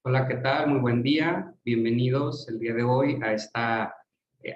Hola, ¿qué tal? Muy buen día. Bienvenidos el día de hoy a esta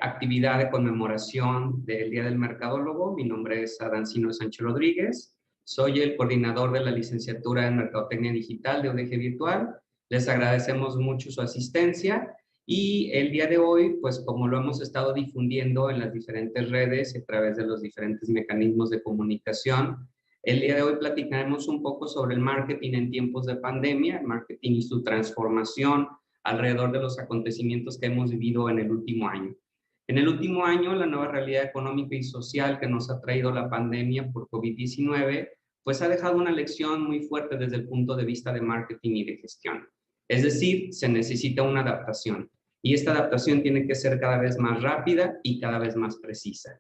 actividad de conmemoración del Día del Mercadólogo. Mi nombre es Adancino Sánchez Rodríguez. Soy el coordinador de la licenciatura en Mercadotecnia Digital de UDG Virtual. Les agradecemos mucho su asistencia y el día de hoy, pues como lo hemos estado difundiendo en las diferentes redes y a través de los diferentes mecanismos de comunicación, el día de hoy platicaremos un poco sobre el marketing en tiempos de pandemia, el marketing y su transformación alrededor de los acontecimientos que hemos vivido en el último año. En el último año, la nueva realidad económica y social que nos ha traído la pandemia por COVID-19, pues ha dejado una lección muy fuerte desde el punto de vista de marketing y de gestión. Es decir, se necesita una adaptación y esta adaptación tiene que ser cada vez más rápida y cada vez más precisa.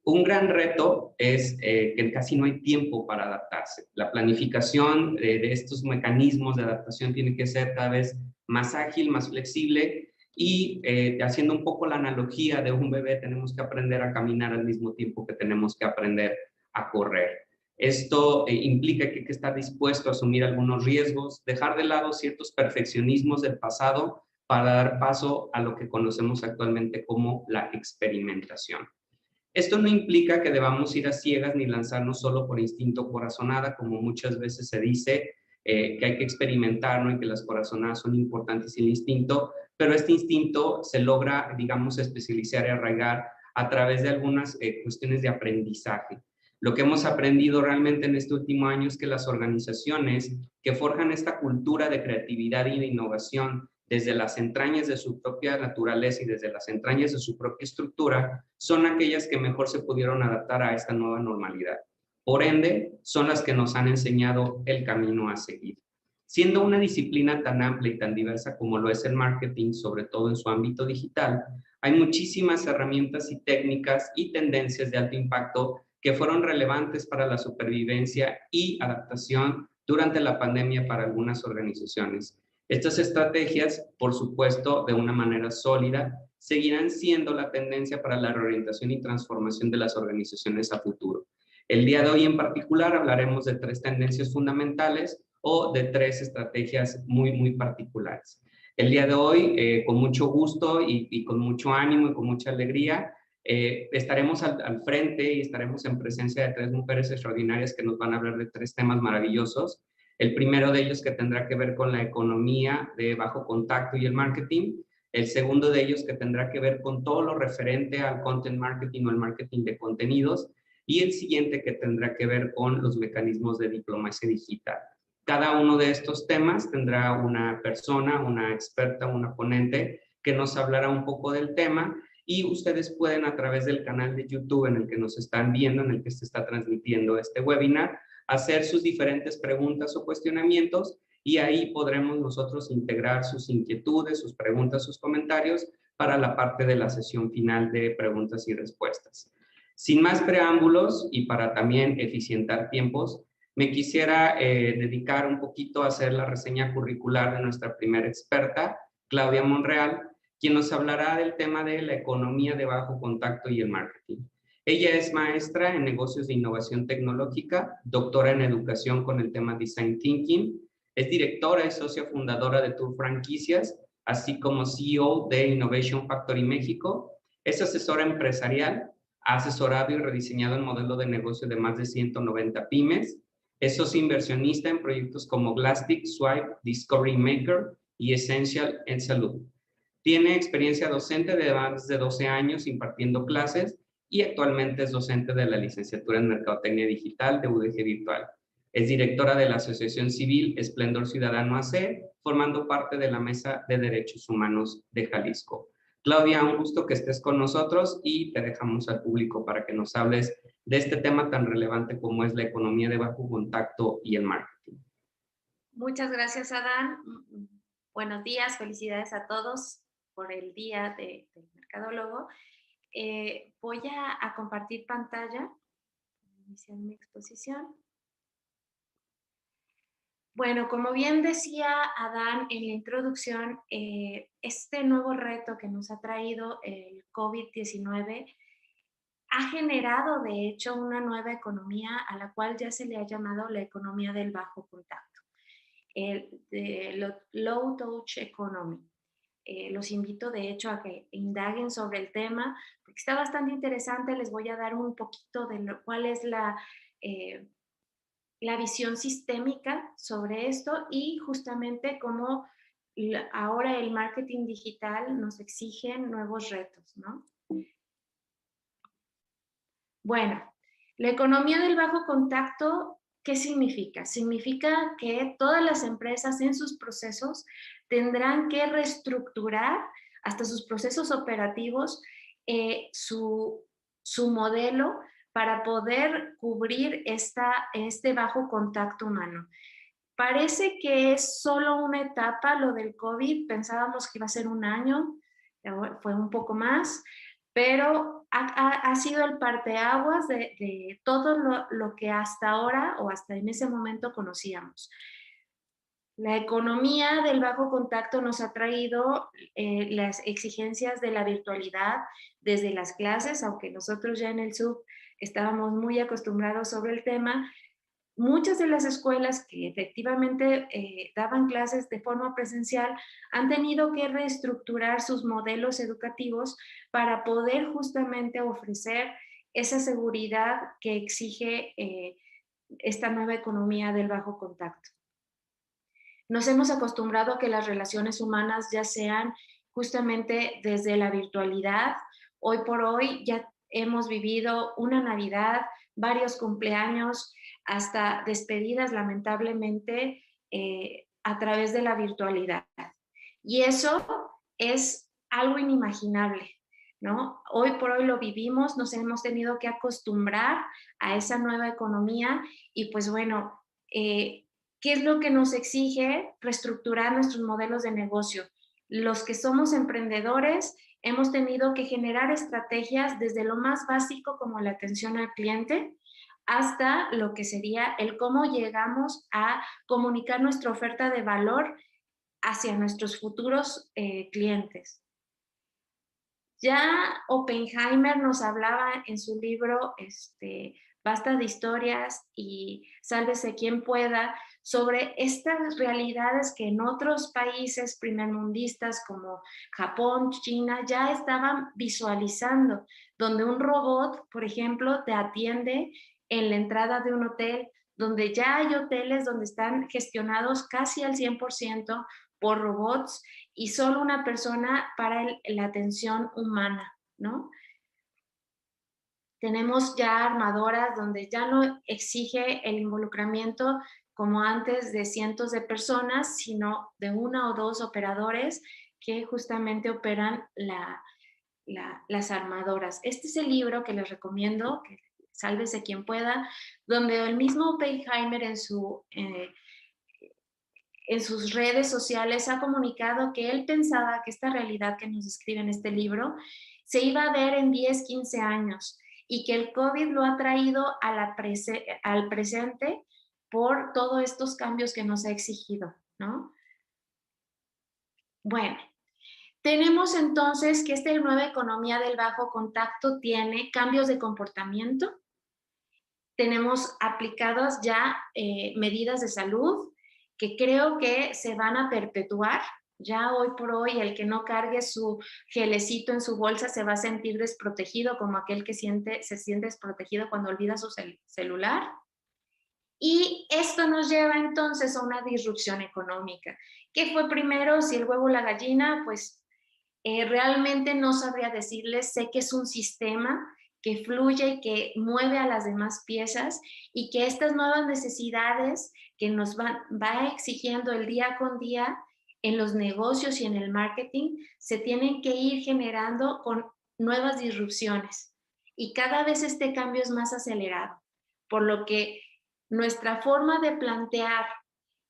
Un gran reto es que casi no hay tiempo para adaptarse. La planificación de estos mecanismos de adaptación tiene que ser cada vez más ágil, más flexible y haciendo un poco la analogía de un bebé, tenemos que aprender a caminar al mismo tiempo que tenemos que aprender a correr. Esto implica que hay que estar dispuesto a asumir algunos riesgos, dejar de lado ciertos perfeccionismos del pasado para dar paso a lo que conocemos actualmente como la experimentación. Esto no implica que debamos ir a ciegas ni lanzarnos solo por instinto o corazonada, como muchas veces se dice, que hay que experimentar, ¿no? Y que las corazonadas son importantes y el instinto, pero este instinto se logra, digamos, especializar y arraigar a través de algunas cuestiones de aprendizaje. Lo que hemos aprendido realmente en este último año es que las organizaciones que forjan esta cultura de creatividad y de innovación desde las entrañas de su propia naturaleza y desde las entrañas de su propia estructura, son aquellas que mejor se pudieron adaptar a esta nueva normalidad. Por ende, son las que nos han enseñado el camino a seguir. Siendo una disciplina tan amplia y tan diversa como lo es el marketing, sobre todo en su ámbito digital, hay muchísimas herramientas y técnicas y tendencias de alto impacto que fueron relevantes para la supervivencia y adaptación durante la pandemia para algunas organizaciones. Estas estrategias, por supuesto, de una manera sólida, seguirán siendo la tendencia para la reorientación y transformación de las organizaciones a futuro. El día de hoy en particular hablaremos de tres tendencias fundamentales o de tres estrategias muy particulares. El día de hoy, con mucho gusto y con mucho ánimo y con mucha alegría, estaremos al frente y estaremos en presencia de tres mujeres extraordinarias que nos van a hablar de tres temas maravillosos. El primero de ellos que tendrá que ver con la economía de bajo contacto y el marketing. El segundo de ellos que tendrá que ver con todo lo referente al content marketing o el marketing de contenidos. Y el siguiente que tendrá que ver con los mecanismos de diplomacia digital. Cada uno de estos temas tendrá una persona, una experta, una ponente que nos hablará un poco del tema y ustedes pueden a través del canal de YouTube en el que nos están viendo, en el que se está transmitiendo este webinar, hacer sus diferentes preguntas o cuestionamientos y ahí podremos nosotros integrar sus inquietudes, sus preguntas, sus comentarios para la parte de la sesión final de preguntas y respuestas. Sin más preámbulos y para también eficientar tiempos, me quisiera dedicar un poquito a hacer la reseña curricular de nuestra primera experta, Claudia Monreal, quien nos hablará del tema de la economía de bajo contacto y el marketing. Ella es maestra en negocios de innovación tecnológica, doctora en educación con el tema Design Thinking, es directora y socia fundadora de Tour Franquicias, así como CEO de Innovation Factory México, es asesora empresarial, ha asesorado y rediseñado el modelo de negocio de más de 190 pymes, es socio inversionista en proyectos como Glassstick, Swipe, Discovery Maker y Essential en Salud. Tiene experiencia docente de más de 12 años impartiendo clases y actualmente es docente de la licenciatura en Mercadotecnia Digital de UDG Virtual. Es directora de la Asociación Civil Esplendor Ciudadano AC, formando parte de la Mesa de Derechos Humanos de Jalisco. Claudia, un gusto que estés con nosotros y te dejamos al público para que nos hables de este tema tan relevante como es la economía de bajo contacto y el marketing. Muchas gracias, Adán. Buenos días, felicidades a todos por el Día del Mercadólogo. Voy a compartir pantalla, iniciar mi exposición. Bueno, como bien decía Adán en la introducción, este nuevo reto que nos ha traído el COVID-19 ha generado, de hecho, una nueva economía a la cual ya se le ha llamado la economía del bajo contacto. Low Touch Economy. Los invito de hecho a que indaguen sobre el tema, porque está bastante interesante. Les voy a dar un poquito de cuál es la visión sistémica sobre esto y justamente cómo ahora el marketing digital nos exige nuevos retos, ¿no? Bueno, la economía del bajo contacto, ¿qué significa? Significa que todas las empresas en sus procesos tendrán que reestructurar hasta sus procesos operativos su modelo para poder cubrir este bajo contacto humano. Parece que es solo una etapa lo del COVID, pensábamos que iba a ser un año, fue un poco más, pero ha sido el parteaguas de todo lo que hasta ahora o hasta en ese momento conocíamos. La economía del bajo contacto nos ha traído las exigencias de la virtualidad desde las clases, aunque nosotros ya en el SUB estábamos muy acostumbrados sobre el tema. Muchas de las escuelas que efectivamente daban clases de forma presencial han tenido que reestructurar sus modelos educativos para poder justamente ofrecer esa seguridad que exige esta nueva economía del bajo contacto. Nos hemos acostumbrado a que las relaciones humanas ya sean justamente desde la virtualidad. Hoy por hoy ya hemos vivido una Navidad, varios cumpleaños, hasta despedidas lamentablemente a través de la virtualidad. Y eso es algo inimaginable, ¿no? Hoy por hoy lo vivimos, nos hemos tenido que acostumbrar a esa nueva economía y pues bueno, ¿qué es lo que nos exige? Reestructurar nuestros modelos de negocio. Los que somos emprendedores hemos tenido que generar estrategias desde lo más básico como la atención al cliente hasta lo que sería el cómo llegamos a comunicar nuestra oferta de valor hacia nuestros futuros clientes. Ya Oppenheimer nos hablaba en su libro Basta de historias y sálvese quien pueda, sobre estas realidades que en otros países primermundistas como Japón, China, ya estaban visualizando, donde un robot, por ejemplo, te atiende en la entrada de un hotel, donde ya hay hoteles donde están gestionados casi al 100% por robots y solo una persona para la atención humana, ¿no? Tenemos ya armadoras donde ya no exige el involucramiento como antes de cientos de personas, sino de una o dos operadores que justamente operan las armadoras. Este es el libro que les recomiendo, que sálvese quien pueda, donde el mismo Oppenheimer en sus redes sociales ha comunicado que él pensaba que esta realidad que nos describe en este libro se iba a ver en 10, 15 años y que el COVID lo ha traído al presente por todos estos cambios que nos ha exigido, ¿no? Bueno, tenemos entonces que esta nueva economía del bajo contacto tiene cambios de comportamiento. Tenemos aplicadas ya medidas de salud que creo que se van a perpetuar. Ya hoy por hoy el que no cargue su gelecito en su bolsa se va a sentir desprotegido, como aquel que se siente desprotegido cuando olvida su celular. Y esto nos lleva entonces a una disrupción económica. ¿Qué fue primero, si el huevo o la gallina? Pues realmente no sabría decirles. Sé que es un sistema que fluye y que mueve a las demás piezas y que estas nuevas necesidades que nos va exigiendo el día con día en los negocios y en el marketing se tienen que ir generando con nuevas disrupciones. Y cada vez este cambio es más acelerado, por lo que nuestra forma de plantear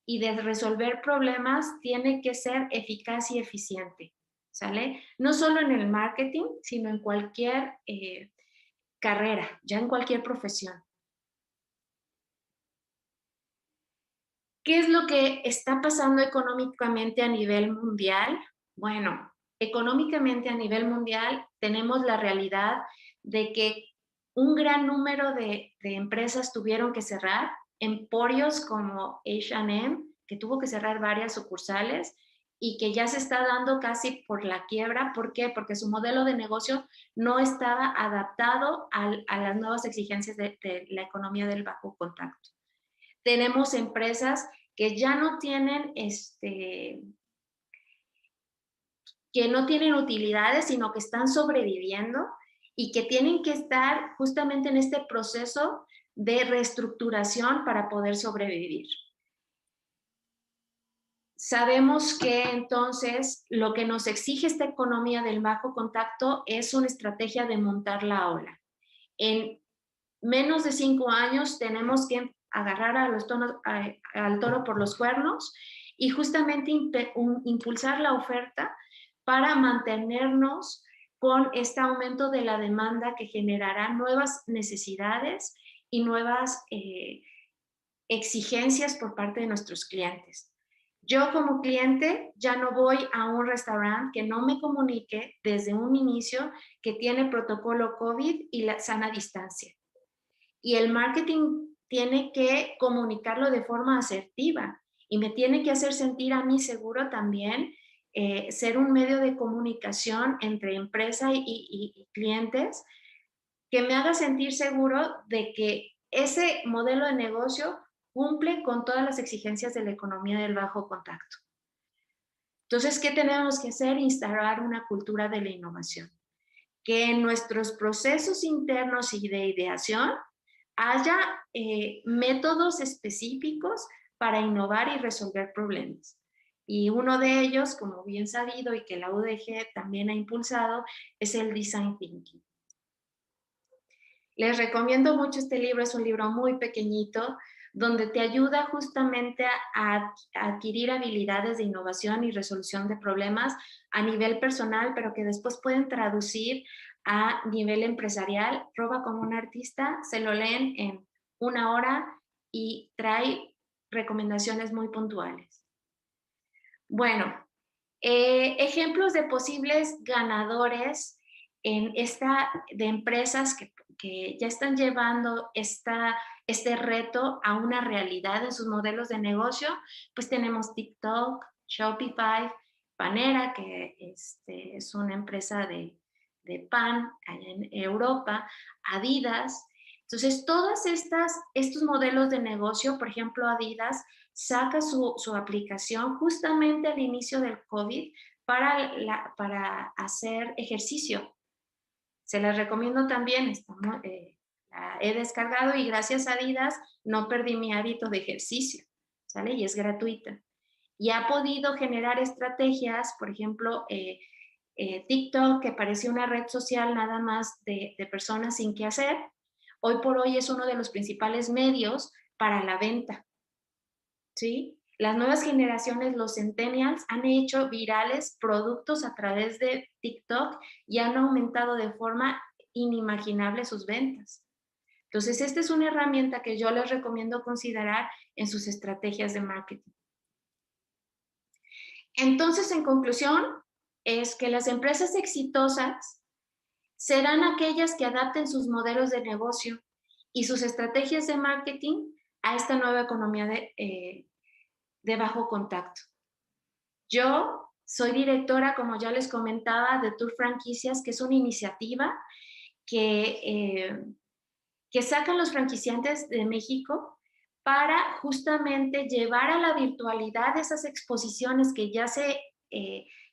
y de resolver problemas tiene que ser eficaz y eficiente, ¿sale? No solo en el marketing, sino en cualquier carrera, ya en cualquier profesión. ¿Qué es lo que está pasando económicamente a nivel mundial? Bueno, económicamente a nivel mundial tenemos la realidad de que un gran número de empresas tuvieron que cerrar, emporios como H&M, que tuvo que cerrar varias sucursales y que ya se está dando casi por la quiebra. ¿Por qué? Porque su modelo de negocio no estaba adaptado a las nuevas exigencias de la economía del bajo contacto. Tenemos empresas que ya no tienen, que no tienen utilidades, sino que están sobreviviendo y que tienen que estar justamente en este proceso de reestructuración para poder sobrevivir. Sabemos que entonces lo que nos exige esta economía del bajo contacto es una estrategia de montar la ola. En menos de 5 años tenemos que agarrar al toro por los cuernos y justamente impulsar la oferta para mantenernos con este aumento de la demanda que generará nuevas necesidades y nuevas exigencias por parte de nuestros clientes. Yo como cliente ya no voy a un restaurante que no me comunique desde un inicio que tiene protocolo COVID y la sana distancia. Y el marketing tiene que comunicarlo de forma asertiva y me tiene que hacer sentir a mí seguro también, ser un medio de comunicación entre empresa y clientes que me haga sentir seguro de que ese modelo de negocio cumple con todas las exigencias de la economía del bajo contacto. Entonces, ¿qué tenemos que hacer? Instaurar una cultura de la innovación. Que en nuestros procesos internos y de ideación haya métodos específicos para innovar y resolver problemas. Y uno de ellos, como bien sabido y que la UDG también ha impulsado, es el Design Thinking. Les recomiendo mucho este libro, es un libro muy pequeñito, donde te ayuda justamente a adquirir habilidades de innovación y resolución de problemas a nivel personal, pero que después pueden traducir a nivel empresarial. Roba como un artista, se lo leen en 1 hora y trae recomendaciones muy puntuales. Bueno, ejemplos de posibles ganadores de empresas que ya están llevando este reto a una realidad en sus modelos de negocio, pues tenemos TikTok, Shopify, Panera, que es una empresa de pan allá en Europa, Adidas. Entonces, todos estos modelos de negocio, por ejemplo, Adidas saca su aplicación justamente al inicio del COVID para hacer ejercicio. Se las recomiendo también, la he descargado y gracias a Adidas no perdí mi hábito de ejercicio, ¿sale? Y es gratuita. Y ha podido generar estrategias, por ejemplo, TikTok, que parecía una red social nada más de personas sin qué hacer, hoy por hoy es uno de los principales medios para la venta, ¿sí? Las nuevas generaciones, los centennials, han hecho virales productos a través de TikTok y han aumentado de forma inimaginable sus ventas. Entonces, esta es una herramienta que yo les recomiendo considerar en sus estrategias de marketing. Entonces, en conclusión, es que las empresas exitosas serán aquellas que adapten sus modelos de negocio y sus estrategias de marketing a esta nueva economía de bajo contacto. Yo soy directora, como ya les comentaba, de Tour Franquicias, que es una iniciativa que sacan los franquiciantes de México para justamente llevar a la virtualidad esas exposiciones que ya se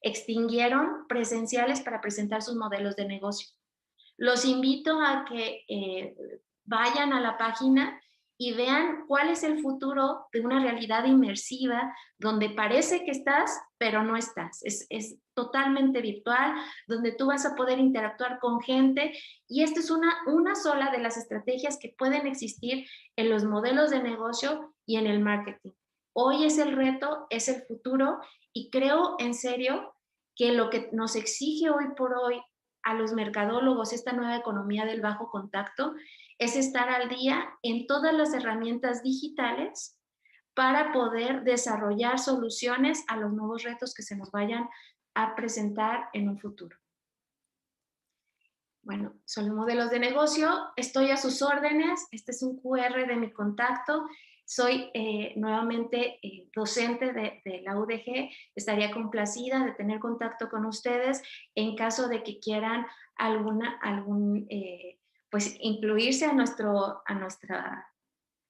extinguieron presenciales para presentar sus modelos de negocio. Los invito a que vayan a la página y vean cuál es el futuro de una realidad inmersiva donde parece que estás, pero no estás. Es totalmente virtual, donde tú vas a poder interactuar con gente y esta es una sola de las estrategias que pueden existir en los modelos de negocio y en el marketing. Hoy es el reto, es el futuro y creo en serio que lo que nos exige hoy por hoy a los mercadólogos esta nueva economía del bajo contacto es estar al día en todas las herramientas digitales para poder desarrollar soluciones a los nuevos retos que se nos vayan a presentar en un futuro. Bueno, son los modelos de negocio, estoy a sus órdenes, este es un QR de mi contacto, Soy nuevamente docente de la UDG. Estaría complacida de tener contacto con ustedes en caso de que quieran pues incluirse a nuestra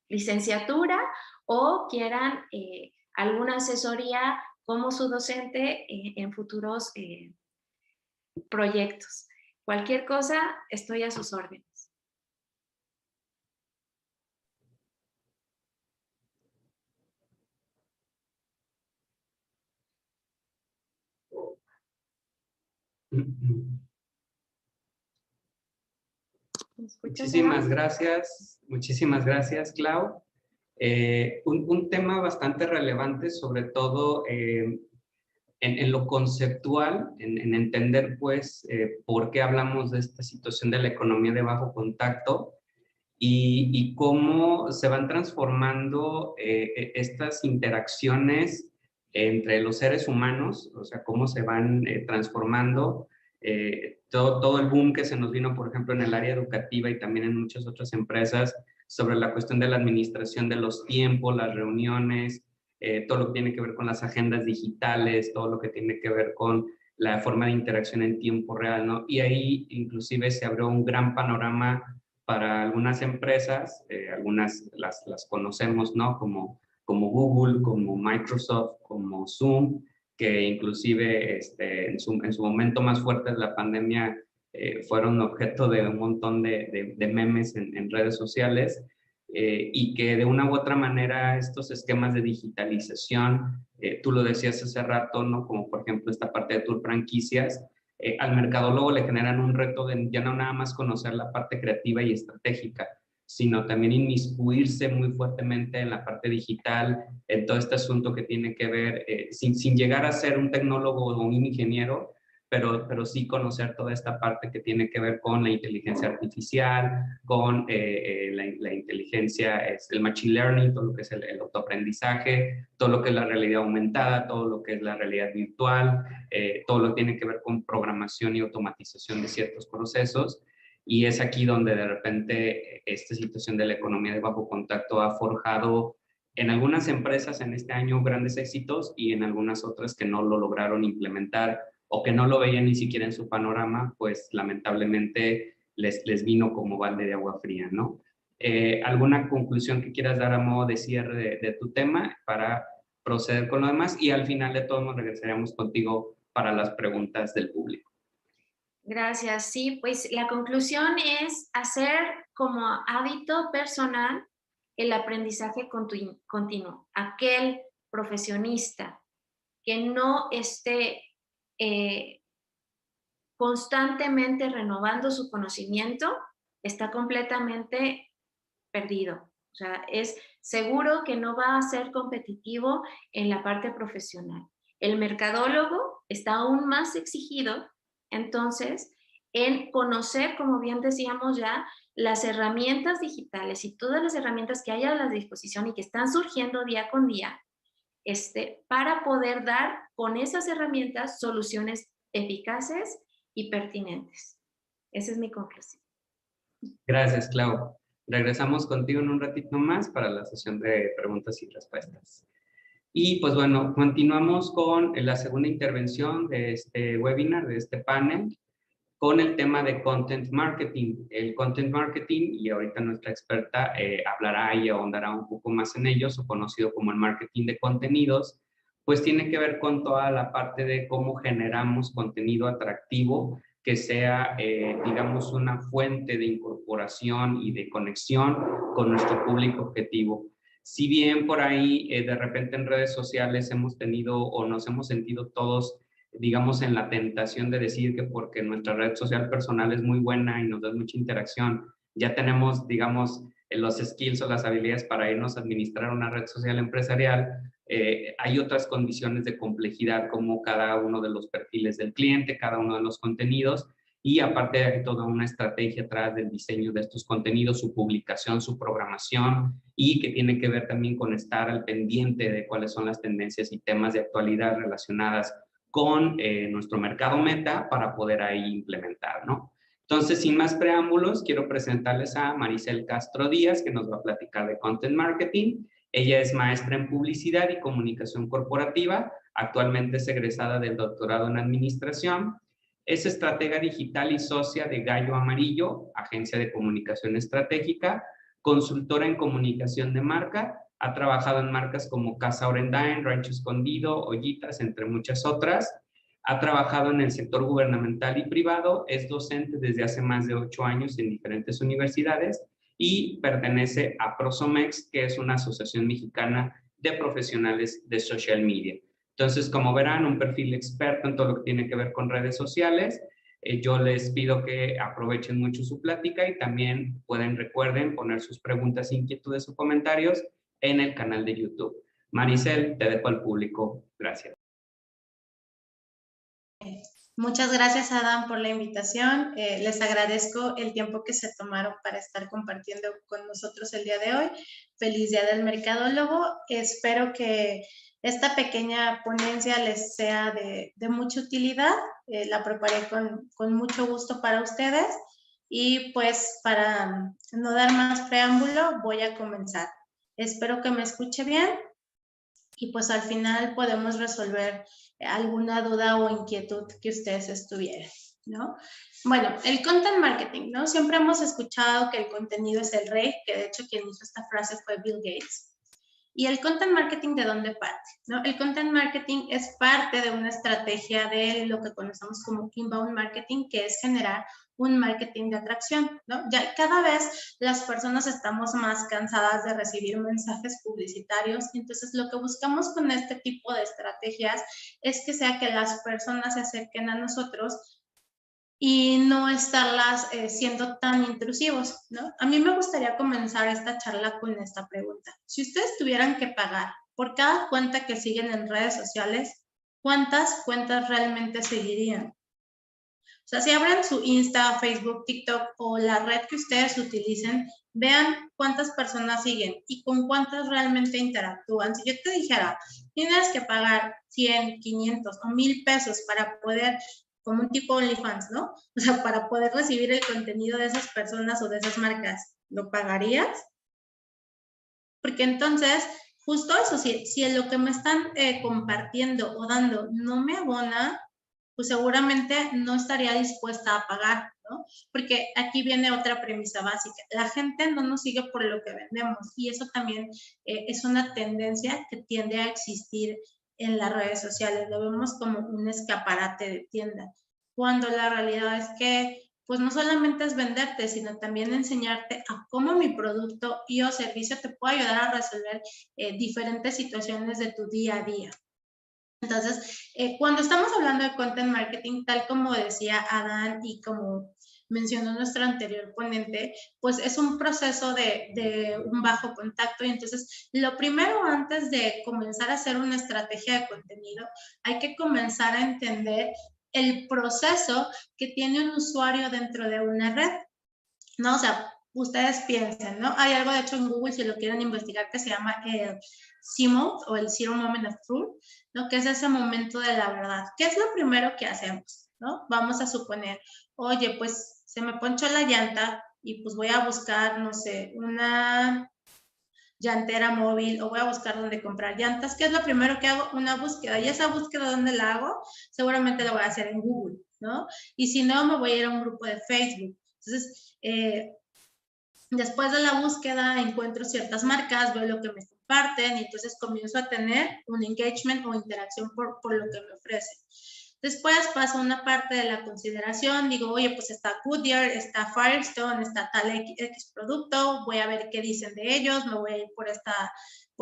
licenciatura o quieran alguna asesoría como su docente en futuros proyectos. Cualquier cosa, estoy a sus órdenes. Muchísimas gracias, Clau. Un tema bastante relevante, sobre todo en lo conceptual, en entender pues por qué hablamos de esta situación de la economía de bajo contacto y cómo se van transformando estas interacciones entre los seres humanos, o sea, cómo se van transformando todo el boom que se nos vino, por ejemplo, en el área educativa y también en muchas otras empresas, sobre la cuestión de la administración de los tiempos, las reuniones, todo lo que tiene que ver con las agendas digitales, todo lo que tiene que ver con la forma de interacción en tiempo real, ¿no? Y ahí inclusive se abrió un gran panorama para algunas empresas, algunas las conocemos, ¿no? Como Google, como Microsoft, como Zoom, que inclusive en su momento más fuerte de la pandemia fueron objeto de un montón de memes en redes sociales, y que de una u otra manera estos esquemas de digitalización, tú lo decías hace rato, ¿no? Como por ejemplo esta parte de tour franquicias, al mercadólogo le generan un reto de ya no nada más conocer la parte creativa y estratégica, sino también inmiscuirse muy fuertemente en la parte digital, en todo este asunto que tiene que ver, sin llegar a ser un tecnólogo o un ingeniero, pero sí conocer toda esta parte que tiene que ver con la inteligencia artificial, con la inteligencia, el machine learning, todo lo que es el autoaprendizaje, todo lo que es la realidad aumentada, todo lo que es la realidad virtual, todo lo que tiene que ver con programación y automatización de ciertos procesos. Y es aquí donde de repente esta situación de la economía de bajo contacto ha forjado en algunas empresas en este año grandes éxitos y en algunas otras que no lo lograron implementar o que no lo veían ni siquiera en su panorama, pues lamentablemente les vino como balde de agua fría, ¿no? ¿Alguna conclusión que quieras dar a modo de cierre de tu tema para proceder con lo demás? Y al final de todo nos regresaremos contigo para las preguntas del público. Gracias. Sí, pues la conclusión es hacer como hábito personal el aprendizaje continuo. Aquel profesionista que no esté constantemente renovando su conocimiento está completamente perdido. O sea, es seguro que no va a ser competitivo en la parte profesional. El mercadólogo está aún más exigido, entonces, en conocer, como bien decíamos ya, las herramientas digitales y todas las herramientas que hay a la disposición y que están surgiendo día con día, para poder dar con esas herramientas soluciones eficaces y pertinentes. Esa es mi conclusión. Gracias, Clau. Regresamos contigo en un ratito más para la sesión de preguntas y respuestas. Y pues bueno, continuamos con la segunda intervención de este webinar, de este panel, con el tema de Content Marketing. El Content Marketing, y ahorita nuestra experta hablará y ahondará un poco más en ello, o conocido como el marketing de contenidos, pues tiene que ver con toda la parte de cómo generamos contenido atractivo que sea, digamos, una fuente de incorporación y de conexión con nuestro público objetivo. Si bien por ahí de repente en redes sociales hemos tenido o nos hemos sentido todos, digamos, en la tentación de decir que porque nuestra red social personal es muy buena y nos da mucha interacción, ya tenemos, digamos, los skills o las habilidades para irnos a administrar una red social empresarial, hay otras condiciones de complejidad como cada uno de los perfiles del cliente, cada uno de los contenidos, y aparte hay toda una estrategia atrás del diseño de estos contenidos, su publicación, su programación, y que tiene que ver también con estar al pendiente de cuáles son las tendencias y temas de actualidad relacionadas con nuestro mercado meta para poder ahí implementar, ¿no? Entonces, sin más preámbulos, quiero presentarles a Maricel Castro Díaz, que nos va a platicar de Content Marketing, Ella es maestra en publicidad y comunicación corporativa, actualmente es egresada del doctorado en administración. Es estratega digital y socia de Gallo Amarillo, agencia de comunicación estratégica, consultora en comunicación de marca, ha trabajado en marcas como Casa Orendain, Rancho Escondido, Ollitas, entre muchas otras. Ha trabajado en el sector gubernamental y privado, es docente desde hace más de 8 años en diferentes universidades y pertenece a Prosomex, que es una asociación mexicana de profesionales de social media. Entonces, como verán, un perfil experto en todo lo que tiene que ver con redes sociales. Yo les pido que aprovechen mucho su plática y también recuerden poner sus preguntas, inquietudes o comentarios en el canal de YouTube. Maricel, te dejo al público. Gracias. Muchas gracias, Adán, por la invitación. Les agradezco el tiempo que se tomaron para estar compartiendo con nosotros el día de hoy. Feliz Día del Mercadólogo. Espero que esta pequeña ponencia les sea de mucha utilidad. La preparé con mucho gusto para ustedes. Y pues para no dar más preámbulo, voy a comenzar. Espero que me escuche bien y pues al final podemos resolver alguna duda o inquietud que ustedes tuvieran, ¿no? Bueno, el content marketing, ¿no? Siempre hemos escuchado que el contenido es el rey, que de hecho quien hizo esta frase fue Bill Gates. ¿Y el content marketing de dónde parte? ¿No? El content marketing es parte de una estrategia de lo que conocemos como inbound marketing, que es generar un marketing de atracción, ¿no? Ya cada vez las personas estamos más cansadas de recibir mensajes publicitarios, entonces lo que buscamos con este tipo de estrategias es que sea que las personas se acerquen a nosotros y no estarlas siendo tan intrusivos, ¿no? A mí me gustaría comenzar esta charla con esta pregunta. Si ustedes tuvieran que pagar por cada cuenta que siguen en redes sociales, ¿cuántas cuentas realmente seguirían? O sea, si abren su Insta, Facebook, TikTok o la red que ustedes utilicen, vean cuántas personas siguen y con cuántas realmente interactúan. Si yo te dijera, tienes que pagar 100, 500 o 1000 pesos para poder, como un tipo OnlyFans, ¿no? O sea, para poder recibir el contenido de esas personas o de esas marcas, ¿lo pagarías? Porque entonces, justo eso, si lo que me están compartiendo o dando no me abona, pues seguramente no estaría dispuesta a pagar, ¿no? Porque aquí viene otra premisa básica. La gente no nos sigue por lo que vendemos y eso también es una tendencia que tiende a existir en las redes sociales. Lo vemos como un escaparate de tienda, cuando la realidad es que pues no solamente es venderte, sino también enseñarte a cómo mi producto y o servicio te puede ayudar a resolver diferentes situaciones de tu día a día. Entonces, cuando estamos hablando de content marketing, tal como decía Adán y como mencionó nuestro anterior ponente, pues es un proceso de un bajo contacto y entonces lo primero antes de comenzar a hacer una estrategia de contenido, hay que comenzar a entender el proceso que tiene un usuario dentro de una red, ¿no? O sea, ustedes piensen, ¿no? Hay algo de hecho en Google, si lo quieren investigar, que se llama el CMOT o el Zero Moment of Truth, ¿no? Que es ese momento de la verdad. ¿Qué es lo primero que hacemos, no? Vamos a suponer, oye, pues se me ponchó la llanta y pues voy a buscar, no sé, una llantera móvil o voy a buscar dónde comprar llantas. ¿Qué es lo primero que hago? Una búsqueda. ¿Y esa búsqueda dónde la hago? Seguramente la voy a hacer en Google, ¿no? Y si no, me voy a ir a un grupo de Facebook. Entonces, después de la búsqueda encuentro ciertas marcas, veo lo que me comparten y entonces comienzo a tener un engagement o interacción por lo que me ofrecen. Después paso una parte de la consideración, digo, oye, pues está Goodyear, está Firestone, está tal X producto, voy a ver qué dicen de ellos, me voy a ir por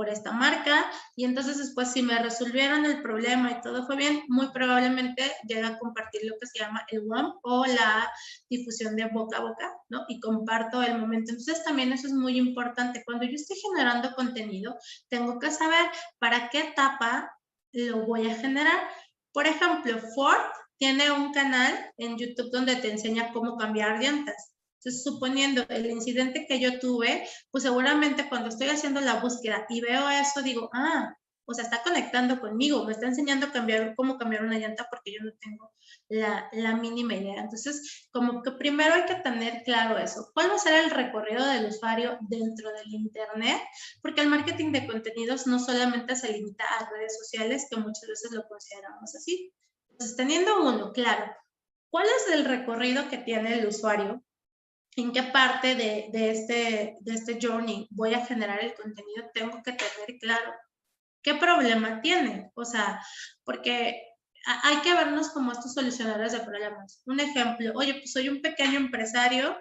esta marca y entonces después si me resolvieron el problema y todo fue bien, muy probablemente llega a compartir lo que se llama el WOM o la difusión de boca a boca, ¿no? Y comparto el momento. Entonces también eso es muy importante. Cuando yo estoy generando contenido, tengo que saber para qué etapa lo voy a generar. Por ejemplo, Ford tiene un canal en YouTube donde te enseña cómo cambiar llantas. Entonces, suponiendo el incidente que yo tuve, pues seguramente cuando estoy haciendo la búsqueda y veo eso, digo, o sea, está conectando conmigo, me está enseñando cómo cambiar una llanta porque yo no tengo la mínima idea. Entonces, como que primero hay que tener claro eso. ¿Cuál va a ser el recorrido del usuario dentro del Internet? Porque el marketing de contenidos no solamente se limita a redes sociales, que muchas veces lo consideramos así. Entonces, teniendo uno, claro, ¿cuál es el recorrido que tiene el usuario? ¿En qué parte de este journey voy a generar el contenido? Tengo que tener claro qué problema tiene. O sea, porque hay que vernos como estos solucionadores de problemas. Un ejemplo, oye, pues soy un pequeño empresario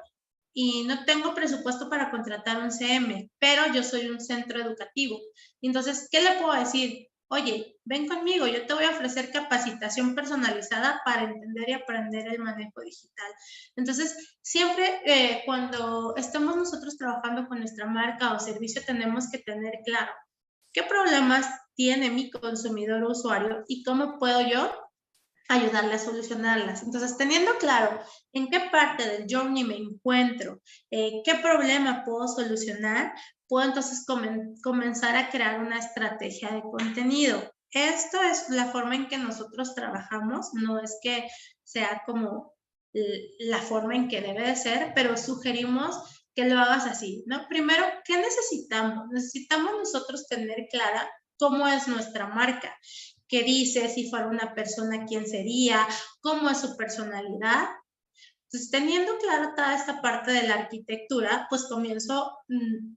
y no tengo presupuesto para contratar un CM, pero yo soy un centro educativo. Entonces, ¿qué le puedo decir? Oye, ven conmigo, yo te voy a ofrecer capacitación personalizada para entender y aprender el manejo digital. Entonces, siempre cuando estamos nosotros trabajando con nuestra marca o servicio, tenemos que tener claro qué problemas tiene mi consumidor o usuario y cómo puedo yo ayudarle a solucionarlas. Entonces, teniendo claro en qué parte del journey me encuentro, qué problema puedo solucionar, puedo entonces comenzar a crear una estrategia de contenido. Esto es la forma en que nosotros trabajamos, no es que sea como la forma en que debe de ser, pero sugerimos que lo hagas así, ¿no? Primero, ¿qué necesitamos? Necesitamos nosotros tener clara cómo es nuestra marca, qué dice, si fuera una persona, quién sería, cómo es su personalidad. Entonces, teniendo clara toda esta parte de la arquitectura, pues comienzo,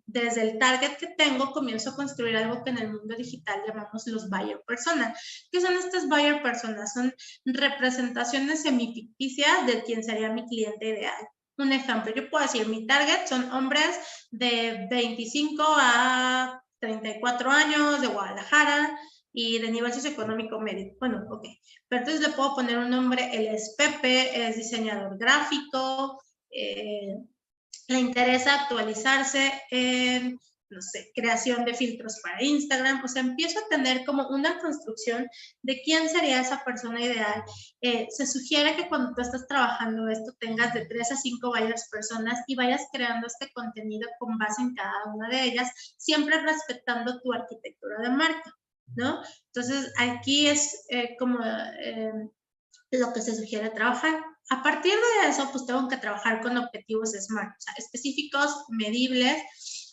desde el target que tengo, comienzo a construir algo que en el mundo digital llamamos los buyer personas. ¿Qué son estas buyer personas? Son representaciones semificticias de quién sería mi cliente ideal. Un ejemplo, yo puedo decir, mi target son hombres de 25 a 34 años, de Guadalajara, y de nivel socioeconómico medio. Bueno, ok. Pero entonces le puedo poner un nombre, él es Pepe, es diseñador gráfico, le interesa actualizarse en, no sé, creación de filtros para Instagram. O sea, empiezo a tener como una construcción de quién sería esa persona ideal. Se sugiere que cuando tú estás trabajando esto tengas de 3 a 5 varias personas y vayas creando este contenido con base en cada una de ellas, siempre respetando tu arquitectura de marca, ¿no? Entonces, aquí es como lo que se sugiere trabajar. A partir de eso, pues tengo que trabajar con objetivos SMART, o sea, específicos, medibles,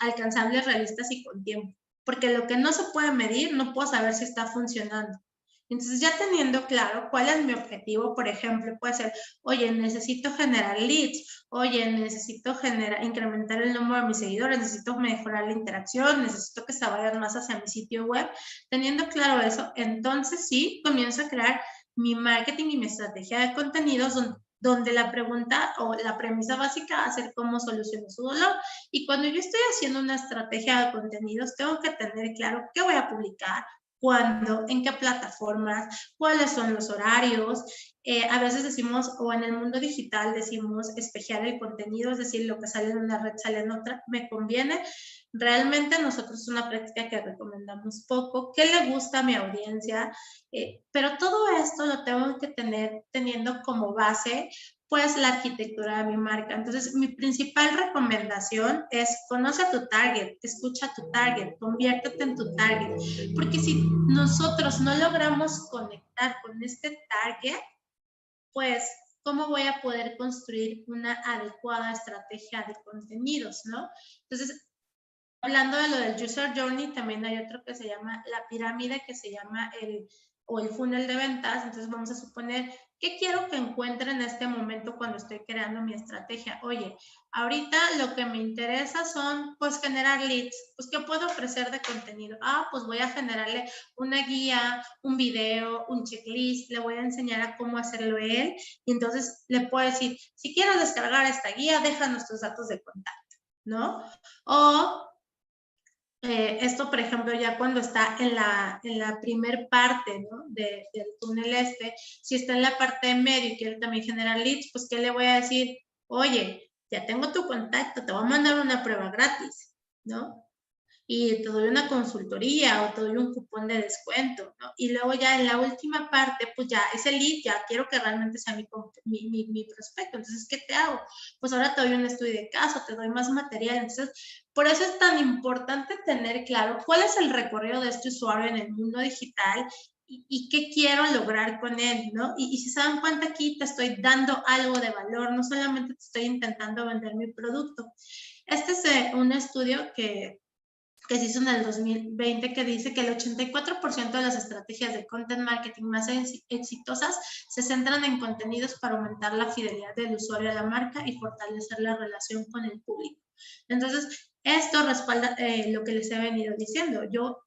alcanzables, realistas y con tiempo. Porque lo que no se puede medir, no puedo saber si está funcionando. Entonces, ya teniendo claro cuál es mi objetivo, por ejemplo, puede ser, oye, necesito generar leads, oye, necesito incrementar el número de mis seguidores, necesito mejorar la interacción, necesito que se vayan más hacia mi sitio web. Teniendo claro eso, entonces sí, comienzo a crear mi marketing y mi estrategia de contenidos donde la pregunta o la premisa básica va a ser cómo soluciono su dolor. Y cuando yo estoy haciendo una estrategia de contenidos, tengo que tener claro qué voy a publicar, cuándo, en qué plataformas, cuáles son los horarios. A veces decimos, o en el mundo digital decimos espejear el contenido, es decir, lo que sale en una red sale en otra, me conviene. Realmente nosotros es una práctica que recomendamos poco. ¿Qué le gusta a mi audiencia? Pero todo esto lo tengo que tener teniendo como base pues la arquitectura de mi marca. Entonces, mi principal recomendación es conoce a tu target, escucha a tu target, conviértete en tu target. Porque si nosotros no logramos conectar con este target, pues, ¿cómo voy a poder construir una adecuada estrategia de contenidos, no? Entonces, hablando de lo del user journey, también hay otro que se llama la pirámide, que se llama el funnel de ventas. Entonces vamos a suponer, ¿qué quiero que encuentre en este momento cuando estoy creando mi estrategia? Oye, ahorita lo que me interesa son, pues, generar leads. Pues, ¿qué puedo ofrecer de contenido? Pues voy a generarle una guía, un video, un checklist, le voy a enseñar a cómo hacerlo él. Y entonces le puedo decir, si quieres descargar esta guía, déjanos tus datos de contacto, ¿no? O esto, por ejemplo, ya cuando está en la primer parte, ¿no? del túnel si está en la parte de medio y quiere también generar leads, pues, ¿qué le voy a decir? Oye, ya tengo tu contacto, te voy a mandar una prueba gratis, ¿no? y te doy una consultoría o te doy un cupón de descuento, ¿no? Y luego ya en la última parte, pues ya ese lead, ya quiero que realmente sea mi prospecto. Entonces, ¿qué te hago? Pues ahora te doy un estudio de caso, te doy más material. Entonces, por eso es tan importante tener claro cuál es el recorrido de este usuario en el mundo digital y qué quiero lograr con él, ¿no? Y si se dan cuenta, aquí te estoy dando algo de valor, no solamente te estoy intentando vender mi producto. Este es un estudio que se hizo en el 2020 que dice que el 84% de las estrategias de content marketing más exitosas se centran en contenidos para aumentar la fidelidad del usuario a la marca y fortalecer la relación con el público. Entonces, esto respalda lo que les he venido diciendo. Yo,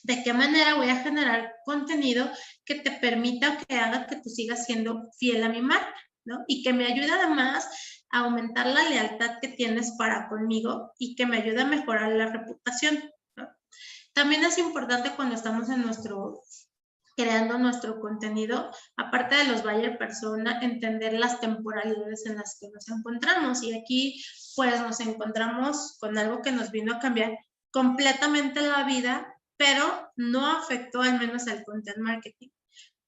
¿de qué manera voy a generar contenido que te permita o que haga que tú sigas siendo fiel a mi marca, ¿no? Y que me ayude además a aumentar la lealtad que tienes para conmigo y que me ayude a mejorar la reputación, ¿no? También es importante cuando estamos creando nuestro contenido, aparte de los buyer persona, entender las temporalidades en las que nos encontramos. Y aquí, pues, nos encontramos con algo que nos vino a cambiar completamente la vida, pero no afectó al menos al content marketing.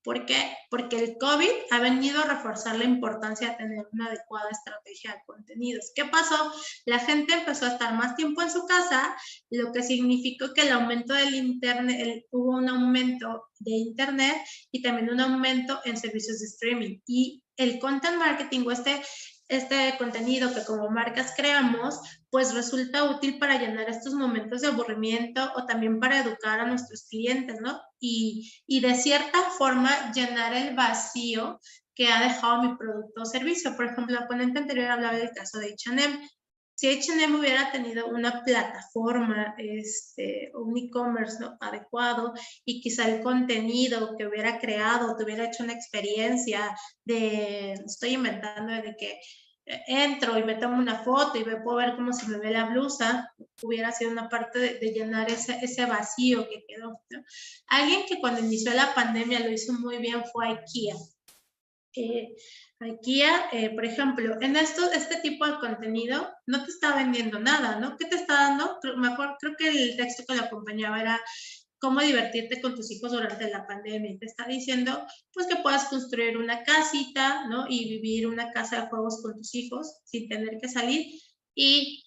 ¿Por qué? Porque el COVID ha venido a reforzar la importancia de tener una adecuada estrategia de contenidos. ¿Qué pasó? La gente empezó a estar más tiempo en su casa, lo que significó que el aumento del internet, hubo un aumento de internet y también un aumento en servicios de streaming. Y el content marketing o este contenido que como marcas creamos, pues resulta útil para llenar estos momentos de aburrimiento o también para educar a nuestros clientes, ¿no? Y de cierta forma llenar el vacío que ha dejado mi producto o servicio. Por ejemplo, la ponente anterior hablaba del caso de H&M. Si H&M hubiera tenido una plataforma, un e-commerce, ¿no?, adecuado, y quizá el contenido que hubiera creado, te hubiera hecho una experiencia estoy inventando, de que entro y me tomo una foto y puedo ver cómo se me ve la blusa, hubiera sido una parte de llenar ese vacío que quedó, ¿no? Alguien que cuando inició la pandemia lo hizo muy bien fue IKEA. IKEA, por ejemplo, en este tipo de contenido no te está vendiendo nada, ¿no? ¿Qué te está dando? Creo que el texto que lo acompañaba era cómo divertirte con tus hijos durante la pandemia. Te está diciendo, pues, que puedas construir una casita, ¿no? Y vivir una casa de juegos con tus hijos sin tener que salir. Y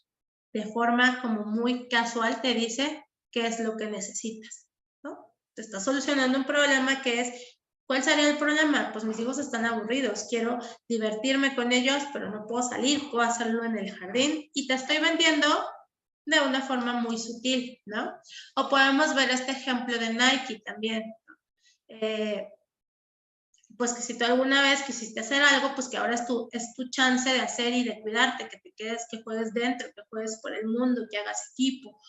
de forma como muy casual te dice qué es lo que necesitas, ¿no? Te está solucionando un problema que es, ¿cuál sería el problema? Pues mis hijos están aburridos, quiero divertirme con ellos, pero no puedo salir, puedo hacerlo en el jardín. Y te estoy vendiendo de una forma muy sutil, ¿no? O podemos ver este ejemplo de Nike también. Pues que si tú alguna vez quisiste hacer algo, pues que ahora es tu chance de hacer y de cuidarte, que te quedes, que juegues dentro, que juegues por el mundo, que hagas equipo.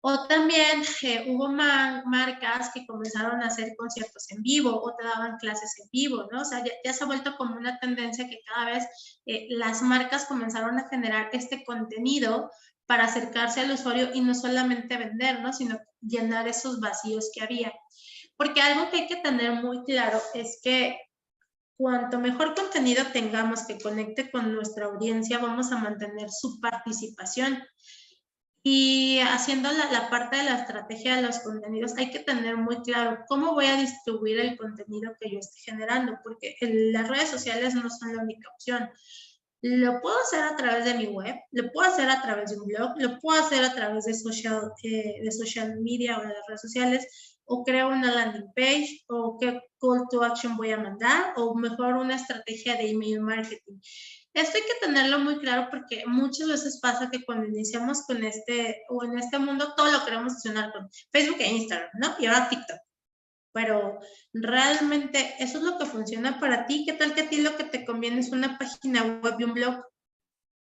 O también hubo marcas que comenzaron a hacer conciertos en vivo o te daban clases en vivo, ¿no? O sea, ya se ha vuelto como una tendencia que cada vez las marcas comenzaron a generar este contenido para acercarse al usuario y no solamente vender, ¿no?, sino llenar esos vacíos que había. Porque algo que hay que tener muy claro es que cuanto mejor contenido tengamos que conecte con nuestra audiencia, vamos a mantener su participación. Y haciendo la parte de la estrategia de los contenidos, hay que tener muy claro cómo voy a distribuir el contenido que yo esté generando, porque las redes sociales no son la única opción. Lo puedo hacer a través de mi web, lo puedo hacer a través de un blog, lo puedo hacer a través de social media o de las redes sociales, o creo una landing page, o qué call to action voy a mandar, o mejor una estrategia de email marketing. Esto hay que tenerlo muy claro porque muchas veces pasa que cuando iniciamos con en este mundo, todo lo queremos accionar con Facebook e Instagram, ¿no? Y ahora TikTok. Pero realmente eso es lo que funciona para ti. ¿Qué tal que a ti lo que te conviene es una página web y un blog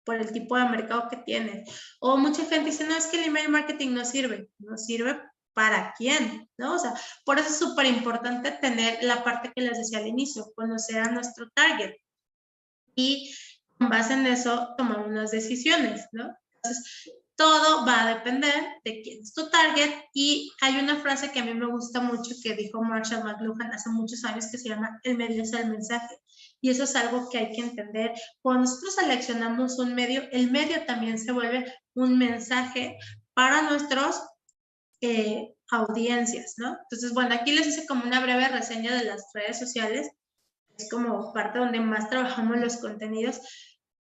por el tipo de mercado que tienes? O mucha gente dice, no, es que el email marketing no sirve. No sirve ¿para quién? ¿No? O sea, por eso es súper importante tener la parte que les decía al inicio, conocer a nuestro target. Y con base en eso tomar unas decisiones, ¿no? Entonces, todo va a depender de quién es tu target. Y hay una frase que a mí me gusta mucho que dijo Marshall McLuhan hace muchos años que se llama el medio es el mensaje. Y eso es algo que hay que entender. Cuando nosotros seleccionamos un medio, el medio también se vuelve un mensaje para nuestros audiencias, ¿no? Entonces, bueno, aquí les hice como una breve reseña de las redes sociales. Es como parte donde más trabajamos los contenidos.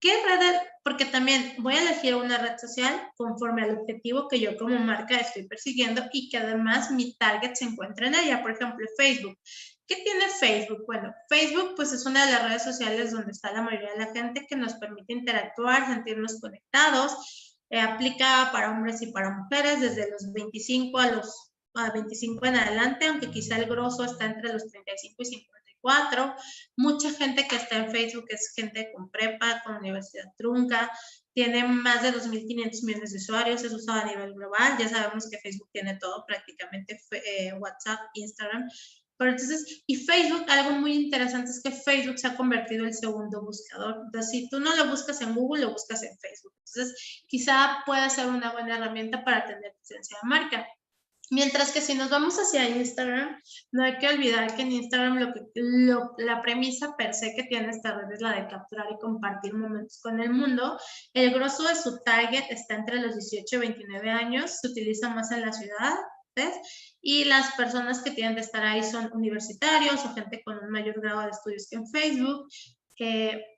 ¿Qué red? Porque también voy a elegir una red social conforme al objetivo que yo como marca estoy persiguiendo y que además mi target se encuentra en ella. Por ejemplo, Facebook. ¿Qué tiene Facebook? Bueno, Facebook pues es una de las redes sociales donde está la mayoría de la gente, que nos permite interactuar, sentirnos conectados. Aplica para hombres y para mujeres desde los 25 a 25 en adelante, aunque quizá el grosso está entre los 35 y 54. Mucha gente que está en Facebook es gente con prepa, con universidad trunca, tiene más de 2.500 millones de usuarios, es usado a nivel global. Ya sabemos que Facebook tiene todo, prácticamente WhatsApp, Instagram. Pero entonces, y Facebook, algo muy interesante es que Facebook se ha convertido en el segundo buscador. Entonces, si tú no lo buscas en Google, lo buscas en Facebook. Entonces, quizá pueda ser una buena herramienta para tener presencia de marca. Mientras que si nos vamos hacia Instagram, no hay que olvidar que en Instagram la premisa per se que tiene esta red es la de capturar y compartir momentos con el mundo. El grosso de su target está entre los 18 y 29 años, se utiliza más en la ciudad, ¿ves? Y las personas que tienen de estar ahí son universitarios o gente con un mayor grado de estudios que en Facebook,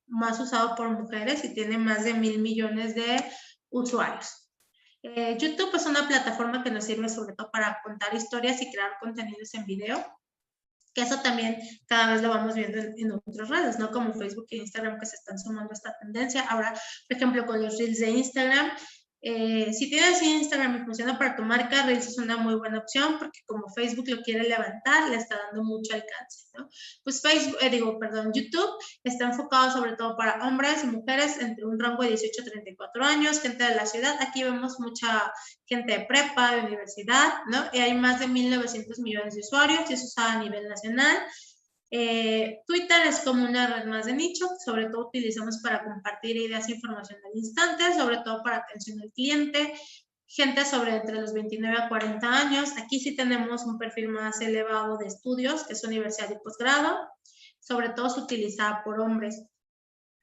más usado por mujeres y tiene más de 1.000 millones de usuarios. YouTube es una plataforma que nos sirve sobre todo para contar historias y crear contenidos en video, que eso también cada vez lo vamos viendo en otras redes, ¿no? Como Facebook e Instagram, que se están sumando a esta tendencia. Ahora, por ejemplo, con los Reels de Instagram, si tienes Instagram y funciona para tu marca, Reels es una muy buena opción porque como Facebook lo quiere levantar, le está dando mucho alcance, ¿no? Pues YouTube está enfocado sobre todo para hombres y mujeres entre un rango de 18 a 34 años, gente de la ciudad. Aquí vemos mucha gente de prepa, de universidad, ¿no? Y hay más de 1.900 millones de usuarios y eso está a nivel nacional. Twitter es como una red más de nicho, sobre todo utilizamos para compartir ideas e información al instante, sobre todo para atención al cliente, gente sobre entre los 29 a 40 años. Aquí sí tenemos un perfil más elevado de estudios, que es universidad y posgrado, sobre todo se utiliza por hombres.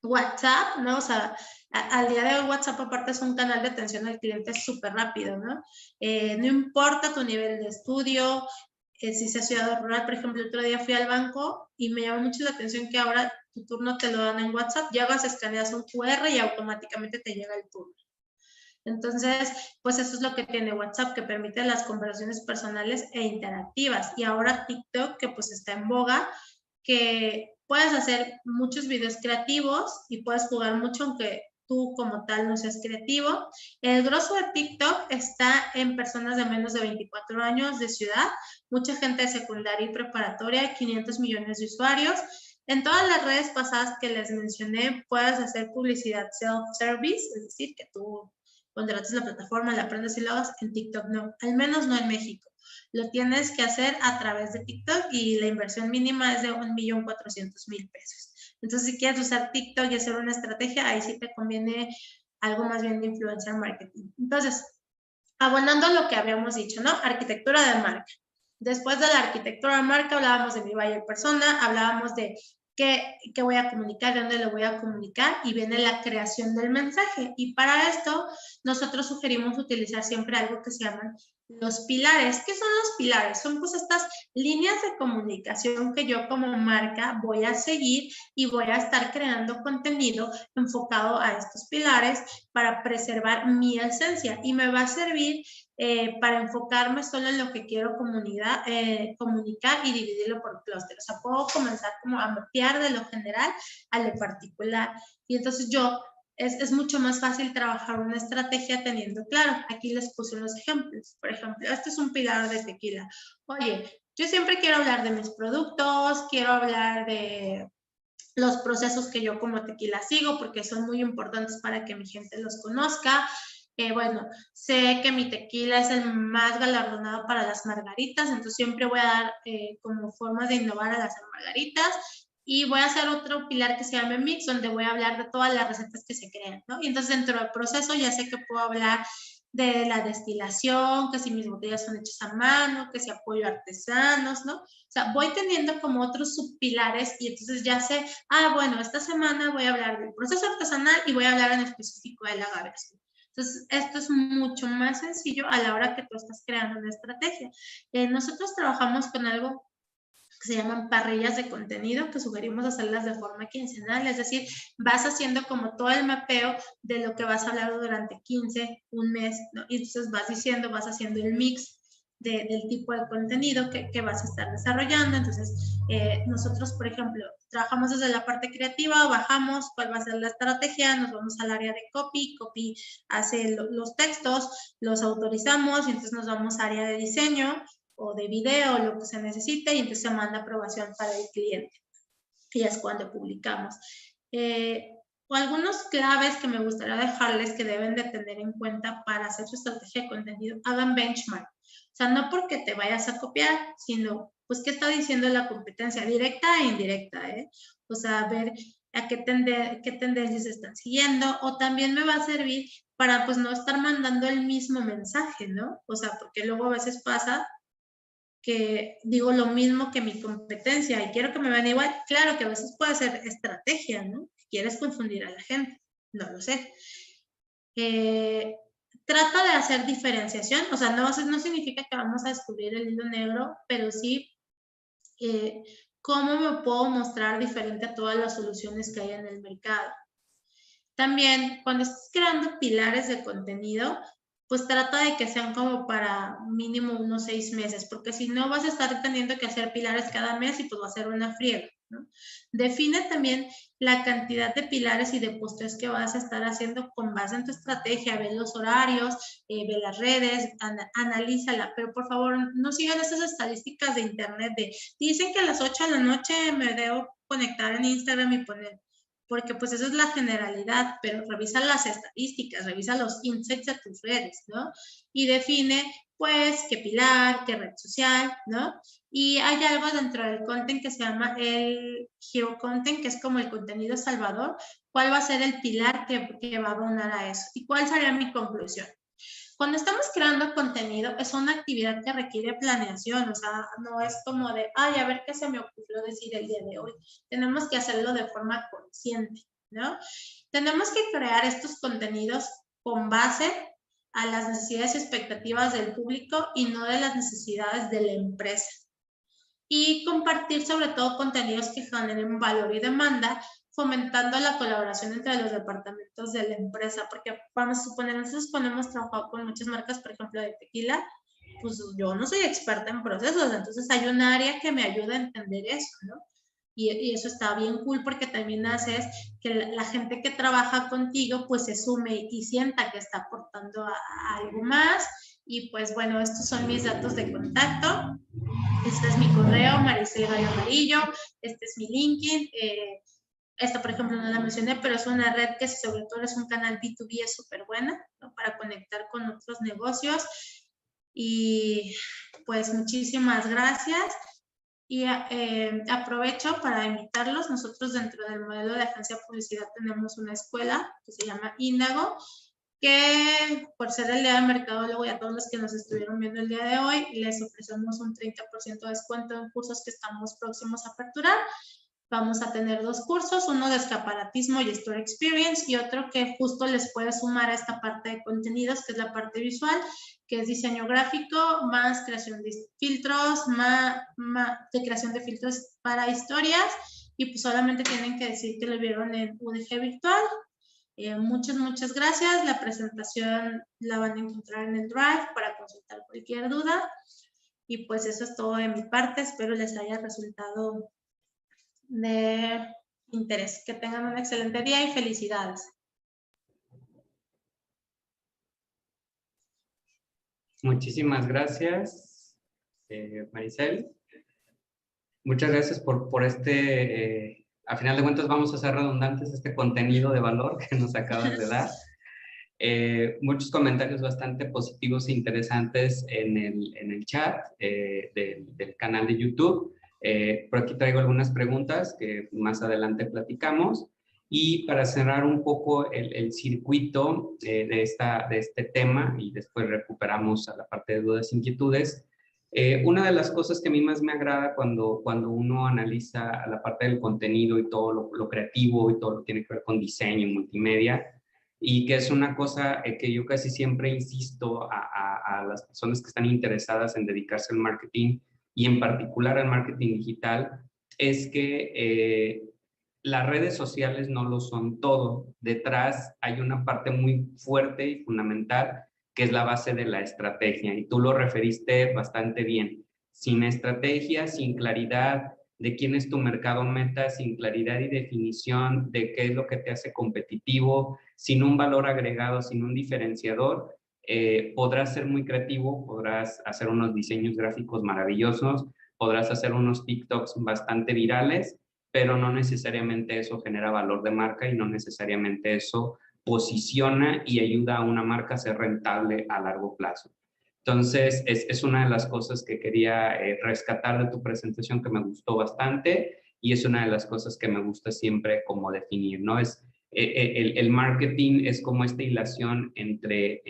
WhatsApp, ¿no? O sea, al día de hoy WhatsApp aparte es un canal de atención al cliente súper rápido, ¿no? No importa tu nivel de estudio, si seas ciudad rural, por ejemplo, el otro día fui al banco y me llamó mucho la atención que ahora tu turno te lo dan en WhatsApp, llegas, escaneas un QR y automáticamente te llega el turno. Entonces, pues eso es lo que tiene WhatsApp, que permite las conversaciones personales e interactivas. Y ahora TikTok, que pues está en boga, que puedes hacer muchos videos creativos y puedes jugar mucho aunque tú como tal no seas creativo. El grosso de TikTok está en personas de menos de 24 años de ciudad, mucha gente de secundaria y preparatoria, 500 millones de usuarios. En todas las redes pasadas que les mencioné, puedes hacer publicidad self-service, es decir, que tú contratas la plataforma, la aprendes y lo hagas. En TikTok no, al menos no en México. Lo tienes que hacer a través de TikTok y la inversión mínima es de 1.400.000 pesos. Entonces, si quieres usar TikTok y hacer una estrategia, ahí sí te conviene algo más bien de influencer marketing. Entonces, abonando a lo que habíamos dicho, ¿no? Arquitectura de marca. Después de la arquitectura de marca hablábamos de mi buyer persona, hablábamos de qué voy a comunicar, de dónde lo voy a comunicar y viene la creación del mensaje. Y para esto nosotros sugerimos utilizar siempre algo que se llaman los pilares. ¿Qué son los pilares? Son pues estas líneas de comunicación que yo como marca voy a seguir y voy a estar creando contenido enfocado a estos pilares para preservar mi esencia y me va a servir para enfocarme solo en lo que quiero comunicar y dividirlo por clúster. O sea, puedo comenzar como a mapear de lo general a lo particular. Y entonces es mucho más fácil trabajar una estrategia teniendo claro. Aquí les puse unos ejemplos. Por ejemplo, este es un pilar de tequila. Oye, yo siempre quiero hablar de mis productos, quiero hablar de los procesos que yo como tequila sigo porque son muy importantes para que mi gente los conozca. Bueno, sé que mi tequila es el más galardonado para las margaritas, entonces siempre voy a dar como formas de innovar a las margaritas. Y voy a hacer otro pilar que se llama Mix, donde voy a hablar de todas las recetas que se crean, ¿no? Y entonces dentro del proceso ya sé que puedo hablar de la destilación, que si mis botellas son hechas a mano, que si apoyo a artesanos, ¿no? O sea, voy teniendo como otros subpilares y entonces ya sé, bueno, esta semana voy a hablar del proceso artesanal y voy a hablar en específico del agave azul. Entonces, esto es mucho más sencillo a la hora que tú estás creando una estrategia. Nosotros trabajamos con algo que se llaman parrillas de contenido, que sugerimos hacerlas de forma quincenal, es decir, vas haciendo como todo el mapeo de lo que vas a hablar durante 15, un mes, ¿no? Y entonces vas diciendo, vas haciendo el mix del tipo de contenido que vas a estar desarrollando. Entonces, nosotros, por ejemplo, trabajamos desde la parte creativa, bajamos cuál va a ser la estrategia, nos vamos al área de copy hace los textos, los autorizamos, y entonces nos vamos a área de diseño, o de video, lo que se necesite, y entonces se manda aprobación para el cliente. Y es cuando publicamos. O algunos claves que me gustaría dejarles que deben de tener en cuenta para hacer su estrategia de contenido: hagan benchmark. O sea, no porque te vayas a copiar, sino pues qué está diciendo la competencia, directa e indirecta, ¿eh? O sea, ver a qué tendencias están siguiendo, o también me va a servir para pues no estar mandando el mismo mensaje, ¿no? O sea, porque luego a veces pasa que digo lo mismo que mi competencia y quiero que me vean igual. Claro que a veces puede ser estrategia, ¿no? Quieres confundir a la gente, no lo sé. Trata de hacer diferenciación, o sea, no significa que vamos a descubrir el hilo negro, pero sí cómo me puedo mostrar diferente a todas las soluciones que hay en el mercado. También, cuando estás creando pilares de contenido, pues trata de que sean como para mínimo unos 6 meses, porque si no vas a estar teniendo que hacer pilares cada mes y pues va a ser una friega, ¿no? Define también la cantidad de pilares y de posteos que vas a estar haciendo con base en tu estrategia. Ve los horarios, ve las redes, analízala, pero por favor no sigan esas estadísticas de internet de dicen que a las 8 de la noche me debo conectar en Instagram y poner, porque pues esa es la generalidad, pero revisa las estadísticas, revisa los insights de tus redes, ¿no? Y define, pues, qué pilar, qué red social, ¿no? Y hay algo dentro del content que se llama el hero content, que es como el contenido salvador. ¿Cuál va a ser el pilar que va a abonar a eso? ¿Y cuál sería mi conclusión? Cuando estamos creando contenido, es una actividad que requiere planeación, o sea, no es como de, ay, a ver qué se me ocurrió decir el día de hoy. Tenemos que hacerlo de forma consciente, ¿no? Tenemos que crear estos contenidos con base a las necesidades y expectativas del público y no de las necesidades de la empresa. Y compartir sobre todo contenidos que generen valor y demanda, fomentando la colaboración entre los departamentos de la empresa, porque vamos a suponer, nosotros cuando hemos trabajado con muchas marcas, por ejemplo, de tequila, pues yo no soy experta en procesos, entonces hay un área que me ayuda a entender eso, ¿no? Y eso está bien cool porque también haces que la gente que trabaja contigo pues se sume y sienta que está aportando a algo más. Y pues bueno, estos son mis datos de contacto. Este es mi correo, Maricel Gallo Amarillo. Este es mi LinkedIn. Esta, por ejemplo, no la mencioné, pero es una red que sobre todo es un canal B2B, es súper buena, ¿no? Para conectar con otros negocios. Y pues muchísimas gracias. Y aprovecho para invitarlos. Nosotros dentro del modelo de agencia de publicidad tenemos una escuela que se llama Índago, que por ser el día del mercadólogo y a todos los que nos estuvieron viendo el día de hoy, les ofrecemos un 30% de descuento en cursos que estamos próximos a aperturar. Vamos a tener 2 cursos, uno de escaparatismo y Store Experience y otro que justo les puede sumar a esta parte de contenidos, que es la parte visual, que es diseño gráfico, más creación de filtros, más de creación de filtros para historias, y pues solamente tienen que decir que lo vieron en UDG Virtual. Muchas gracias. La presentación la van a encontrar en el Drive para consultar cualquier duda. Y pues eso es todo de mi parte. Espero les haya resultado de interés. Que tengan un excelente día y felicidades. Muchísimas gracias, Maricel. Muchas gracias por este, a final de cuentas vamos a ser redundantes, este contenido de valor que nos acabas de dar. Muchos comentarios bastante positivos e interesantes en el chat del canal de YouTube. Por aquí traigo algunas preguntas que más adelante platicamos. Y para cerrar un poco el circuito de este tema y después recuperamos a la parte de dudas e inquietudes, una de las cosas que a mí más me agrada cuando uno analiza la parte del contenido y todo lo creativo y todo lo que tiene que ver con diseño y multimedia, y que es una cosa que yo casi siempre insisto a las personas que están interesadas en dedicarse al marketing y en particular al marketing digital, es que las redes sociales no lo son todo. Detrás hay una parte muy fuerte y fundamental que es la base de la estrategia, y tú lo referiste bastante bien. Sin estrategia, sin claridad de quién es tu mercado meta, sin claridad y definición de qué es lo que te hace competitivo, sin un valor agregado, sin un diferenciador, podrás ser muy creativo, podrás hacer unos diseños gráficos maravillosos, podrás hacer unos TikToks bastante virales, pero no necesariamente eso genera valor de marca y no necesariamente eso posiciona y ayuda a una marca a ser rentable a largo plazo. Entonces, es una de las cosas que quería rescatar de tu presentación, que me gustó bastante, y es una de las cosas que me gusta siempre como definir, ¿no? El marketing es como esta hilación entre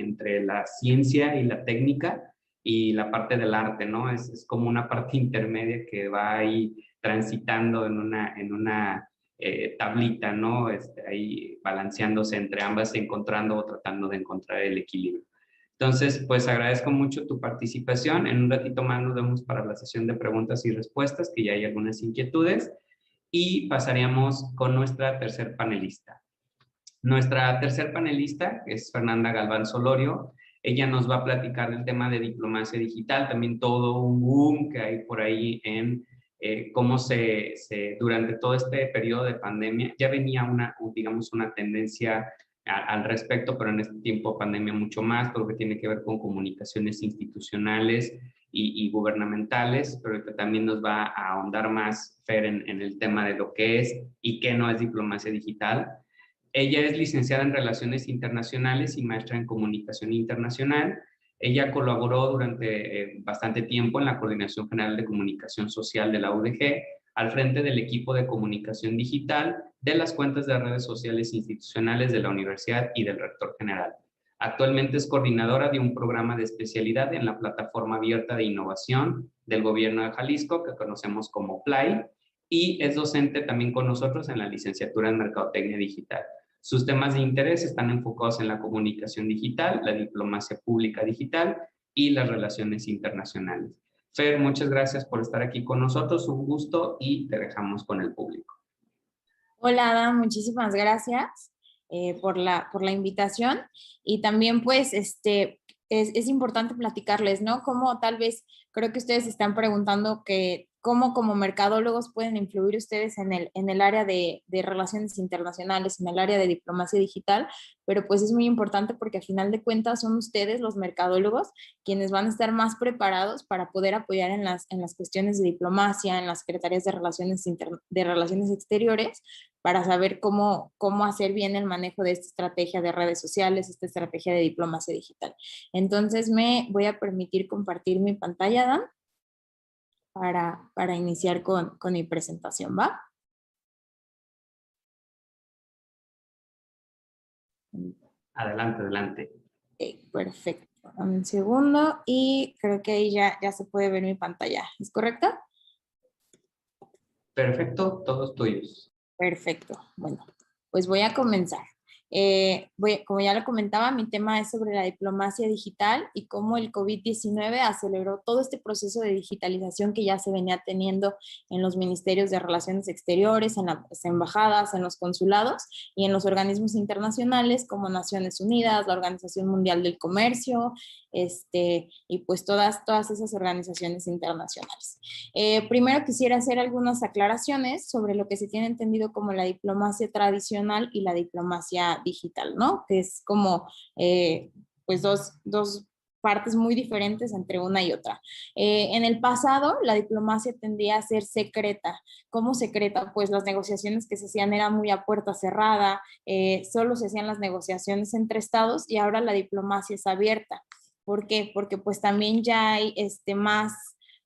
la ciencia y la técnica y la parte del arte, ¿no? Es como una parte intermedia que va ahí transitando en una tablita, ¿no? Ahí balanceándose entre ambas, encontrando o tratando de encontrar el equilibrio. Entonces, pues agradezco mucho tu participación. En un ratito más nos vemos para la sesión de preguntas y respuestas, que ya hay algunas inquietudes, y pasaríamos con nuestra tercer panelista. Nuestra tercer panelista es Fernanda Galván Solorio. Ella nos va a platicar del tema de diplomacia digital, también todo un boom que hay por ahí en cómo durante todo este periodo de pandemia ya venía digamos, una tendencia al respecto, pero en este tiempo de pandemia mucho más, todo lo que tiene que ver con comunicaciones institucionales y gubernamentales, pero que también nos va a ahondar más, Fer, en el tema de lo que es y qué no es diplomacia digital. Ella es licenciada en Relaciones Internacionales y maestra en Comunicación Internacional. Ella colaboró durante bastante tiempo en la Coordinación General de Comunicación Social de la UDG, al frente del equipo de comunicación digital de las cuentas de redes sociales institucionales de la universidad y del rector general. Actualmente es coordinadora de un programa de especialidad en la plataforma abierta de innovación del gobierno de Jalisco, que conocemos como PLAI, y es docente también con nosotros en la licenciatura en Mercadotecnia Digital. Sus temas de interés están enfocados en la comunicación digital, la diplomacia pública digital y las relaciones internacionales. Fer, muchas gracias por estar aquí con nosotros, un gusto, y te dejamos con el público. Hola, Adam, muchísimas gracias por la invitación, y también pues es importante platicarles, ¿no? Como tal vez creo que ustedes están preguntando que cómo como mercadólogos pueden influir ustedes en el área de relaciones internacionales, en el área de diplomacia digital, pero pues es muy importante porque al final de cuentas son ustedes, los mercadólogos, quienes van a estar más preparados para poder apoyar en las cuestiones de diplomacia, en las secretarías de relaciones exteriores, para saber cómo hacer bien el manejo de esta estrategia de redes sociales, esta estrategia de diplomacia digital. Entonces me voy a permitir compartir mi pantalla, Dan, para iniciar con mi presentación, ¿va? Adelante, adelante. Okay, perfecto. Un segundo y creo que ahí ya se puede ver mi pantalla. ¿Es correcta? Perfecto, todos tuyos. Perfecto. Bueno, pues voy a comenzar. Como ya lo comentaba, mi tema es sobre la diplomacia digital y cómo el COVID-19 aceleró todo este proceso de digitalización que ya se venía teniendo en los ministerios de Relaciones Exteriores, en las embajadas, en los consulados y en los organismos internacionales como Naciones Unidas, la Organización Mundial del Comercio, y pues todas esas organizaciones internacionales. Primero quisiera hacer algunas aclaraciones sobre lo que se tiene entendido como la diplomacia tradicional y la diplomacia digital, ¿no? Que es como pues dos partes muy diferentes entre una y otra. En el pasado, la diplomacia tendía a ser secreta. ¿Cómo secreta? Pues las negociaciones que se hacían eran muy a puerta cerrada, solo se hacían las negociaciones entre estados, y ahora la diplomacia es abierta. ¿Por qué? Porque pues también ya hay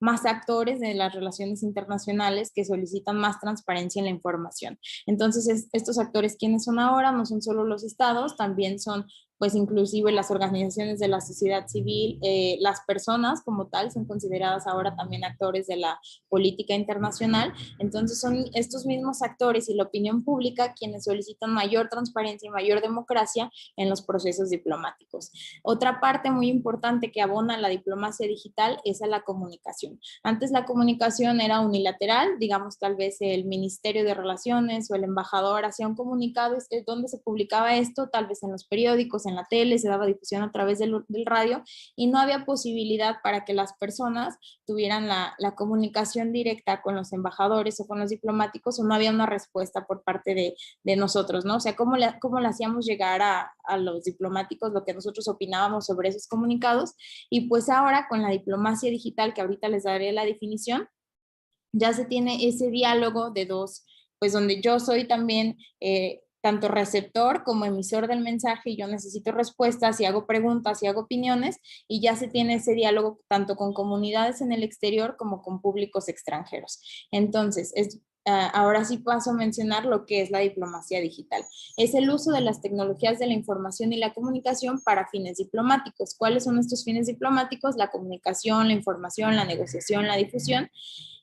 más actores de las relaciones internacionales que solicitan más transparencia en la información. Entonces, estos actores, ¿quiénes son ahora? No son solo los estados, también son pues inclusive las organizaciones de la sociedad civil, las personas como tal son consideradas ahora también actores de la política internacional. Entonces son estos mismos actores y la opinión pública quienes solicitan mayor transparencia y mayor democracia en los procesos diplomáticos. Otra parte muy importante que abona la diplomacia digital es a la comunicación. Antes la comunicación era unilateral, digamos tal vez el Ministerio de Relaciones o el embajador hacía un comunicado, donde se publicaba esto, tal vez en los periódicos, en la tele, se daba difusión a través del radio y no había posibilidad para que las personas tuvieran la comunicación directa con los embajadores o con los diplomáticos, o no había una respuesta por parte de nosotros, ¿no? O sea, ¿cómo le hacíamos llegar a los diplomáticos lo que nosotros opinábamos sobre esos comunicados? Y pues ahora con la diplomacia digital, que ahorita les daré la definición, ya se tiene ese diálogo de dos, pues donde yo soy también tanto receptor como emisor del mensaje y yo necesito respuestas y hago preguntas y hago opiniones, y ya se tiene ese diálogo tanto con comunidades en el exterior como con públicos extranjeros. Entonces, ahora sí paso a mencionar lo que es la diplomacia digital. Es el uso de las tecnologías de la información y la comunicación para fines diplomáticos. ¿Cuáles son estos fines diplomáticos? La comunicación, la información, la negociación, la difusión,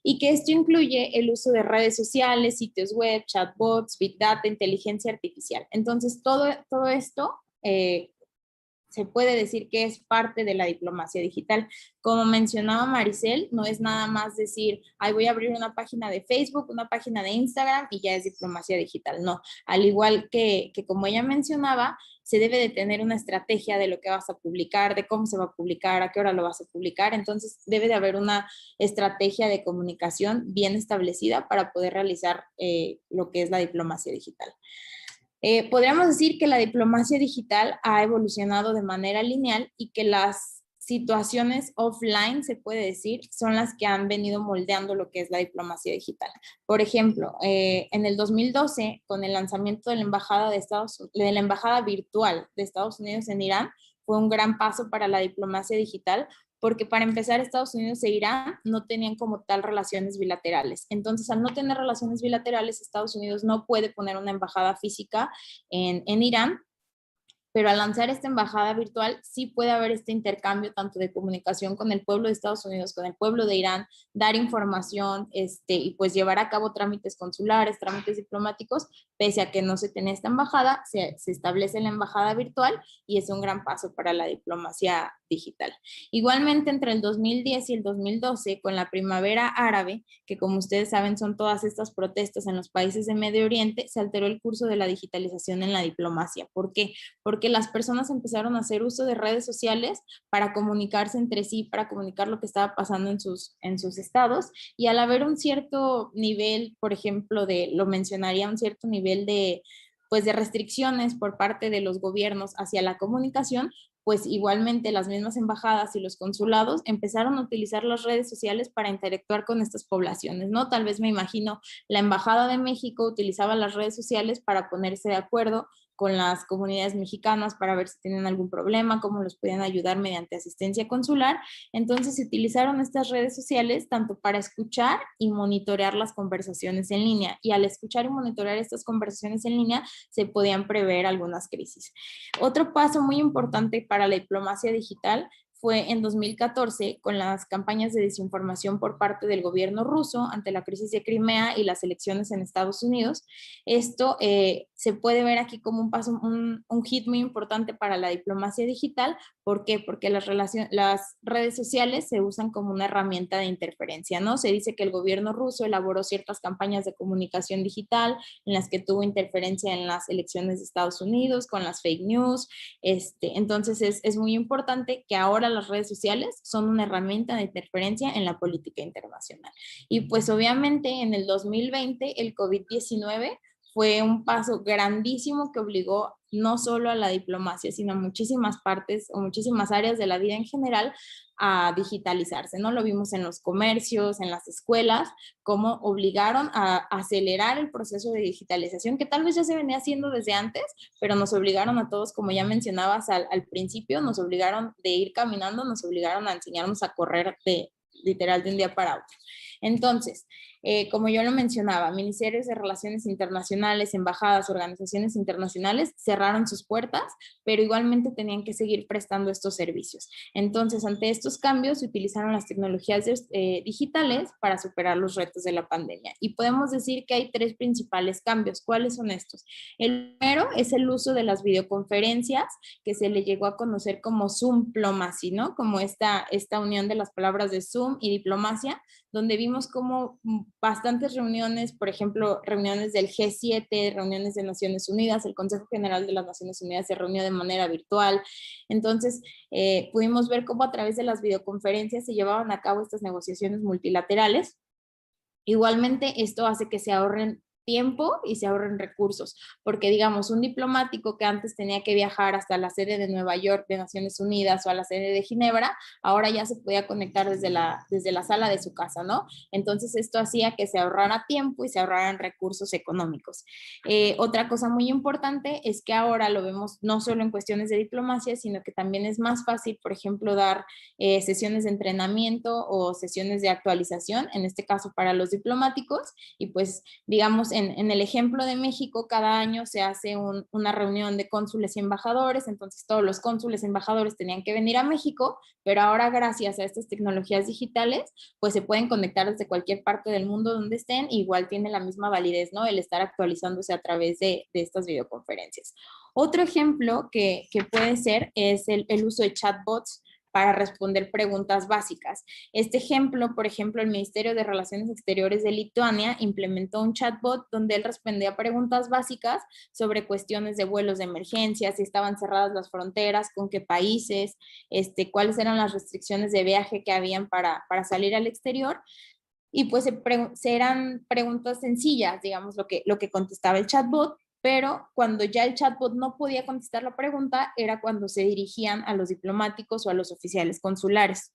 y que esto incluye el uso de redes sociales, sitios web, chatbots, big data, inteligencia artificial. Entonces, todo esto se puede decir que es parte de la diplomacia digital. Como mencionaba Maricel, no es nada más decir, ay, voy a abrir una página de Facebook, una página de Instagram y ya es diplomacia digital. No, al igual que como ella mencionaba, se debe de tener una estrategia de lo que vas a publicar, de cómo se va a publicar, a qué hora lo vas a publicar. Entonces, debe de haber una estrategia de comunicación bien establecida para poder realizar lo que es la diplomacia digital. Podríamos decir que la diplomacia digital ha evolucionado de manera lineal y que las situaciones offline, se puede decir, son las que han venido moldeando lo que es la diplomacia digital. Por ejemplo, en el 2012, con el lanzamiento de la embajada virtual de Estados Unidos en Irán, fue un gran paso para la diplomacia digital, porque para empezar Estados Unidos e Irán no tenían como tal relaciones bilaterales. Entonces, al no tener relaciones bilaterales, Estados Unidos no puede poner una embajada física en Irán, pero al lanzar esta embajada virtual sí puede haber este intercambio tanto de comunicación con el pueblo de Estados Unidos, con el pueblo de Irán, dar información y pues llevar a cabo trámites consulares, trámites diplomáticos, pese a que no se tenía esta embajada, se establece la embajada virtual y es un gran paso para la diplomacia digital. Igualmente, entre el 2010 y el 2012, con la primavera árabe, que como ustedes saben son todas estas protestas en los países de Medio Oriente, se alteró el curso de la digitalización en la diplomacia. ¿Por qué? Porque las personas empezaron a hacer uso de redes sociales para comunicarse entre sí, para comunicar lo que estaba pasando en sus estados, y al haber un cierto nivel, por ejemplo, lo mencionaría, un cierto nivel de restricciones por parte de los gobiernos hacia la comunicación, pues igualmente las mismas embajadas y los consulados empezaron a utilizar las redes sociales para interactuar con estas poblaciones, ¿no? Tal vez me imagino la Embajada de México utilizaba las redes sociales para ponerse de acuerdo con las comunidades mexicanas para ver si tienen algún problema, cómo los podían ayudar mediante asistencia consular. Entonces se utilizaron estas redes sociales tanto para escuchar y monitorear las conversaciones en línea, y al escuchar y monitorear estas conversaciones en línea se podían prever algunas crisis. Otro paso muy importante para la diplomacia digital fue en 2014 con las campañas de desinformación por parte del gobierno ruso ante la crisis de Crimea y las elecciones en Estados Unidos. Esto se puede ver aquí como un paso, un hit muy importante para la diplomacia digital. ¿Por qué? Porque las redes sociales se usan como una herramienta de interferencia, ¿no? Se dice que el gobierno ruso elaboró ciertas campañas de comunicación digital en las que tuvo interferencia en las elecciones de Estados Unidos, con las fake news. Entonces es muy importante que ahora las redes sociales son una herramienta de interferencia en la política internacional. Y pues obviamente en el 2020 el COVID-19 fue un paso grandísimo que obligó no solo a la diplomacia, sino a muchísimas partes o muchísimas áreas de la vida en general a digitalizarse, ¿no? Lo vimos en los comercios, en las escuelas, cómo obligaron a acelerar el proceso de digitalización, que tal vez ya se venía haciendo desde antes, pero nos obligaron a todos, como ya mencionabas al principio, nos obligaron de ir caminando, nos obligaron a enseñarnos a correr literal de un día para otro. Entonces, como yo lo mencionaba, ministerios de Relaciones Internacionales, embajadas, organizaciones internacionales cerraron sus puertas, pero igualmente tenían que seguir prestando estos servicios. Entonces, ante estos cambios, se utilizaron las tecnologías digitales para superar los retos de la pandemia. Y podemos decir que hay 3 principales cambios. ¿Cuáles son estos? El primero es el uso de las videoconferencias, que se le llegó a conocer como Zoom-plomacy, ¿no? Como esta unión de las palabras de Zoom y diplomacia, donde vimos como bastantes reuniones, por ejemplo, reuniones del G7, reuniones de Naciones Unidas, el Consejo General de las Naciones Unidas se reunió de manera virtual. Entonces, pudimos ver cómo a través de las videoconferencias se llevaban a cabo estas negociaciones multilaterales. Igualmente, esto hace que se ahorren tiempo y se ahorren recursos, porque digamos, un diplomático que antes tenía que viajar hasta la sede de Nueva York de Naciones Unidas o a la sede de Ginebra, ahora ya se podía conectar desde la sala de su casa, ¿no? Entonces esto hacía que se ahorrara tiempo y se ahorraran recursos económicos. Otra cosa muy importante es que ahora lo vemos no solo en cuestiones de diplomacia, sino que también es más fácil, por ejemplo, dar sesiones de entrenamiento o sesiones de actualización, en este caso para los diplomáticos, y pues digamos en el ejemplo de México, cada año se hace una reunión de cónsules y embajadores, entonces todos los cónsules y embajadores tenían que venir a México, pero ahora gracias a estas tecnologías digitales, pues se pueden conectar desde cualquier parte del mundo donde estén, igual tiene la misma validez, ¿no? El estar actualizándose a través de estas videoconferencias. Otro ejemplo que puede ser es el uso de chatbots para responder preguntas básicas. Este ejemplo, por ejemplo, el Ministerio de Relaciones Exteriores de Lituania implementó un chatbot donde él respondía preguntas básicas sobre cuestiones de vuelos de emergencia, si estaban cerradas las fronteras, con qué países, cuáles eran las restricciones de viaje que habían para salir al exterior. Y pues eran preguntas sencillas, digamos, lo que contestaba el chatbot, pero cuando ya el chatbot no podía contestar la pregunta, era cuando se dirigían a los diplomáticos o a los oficiales consulares.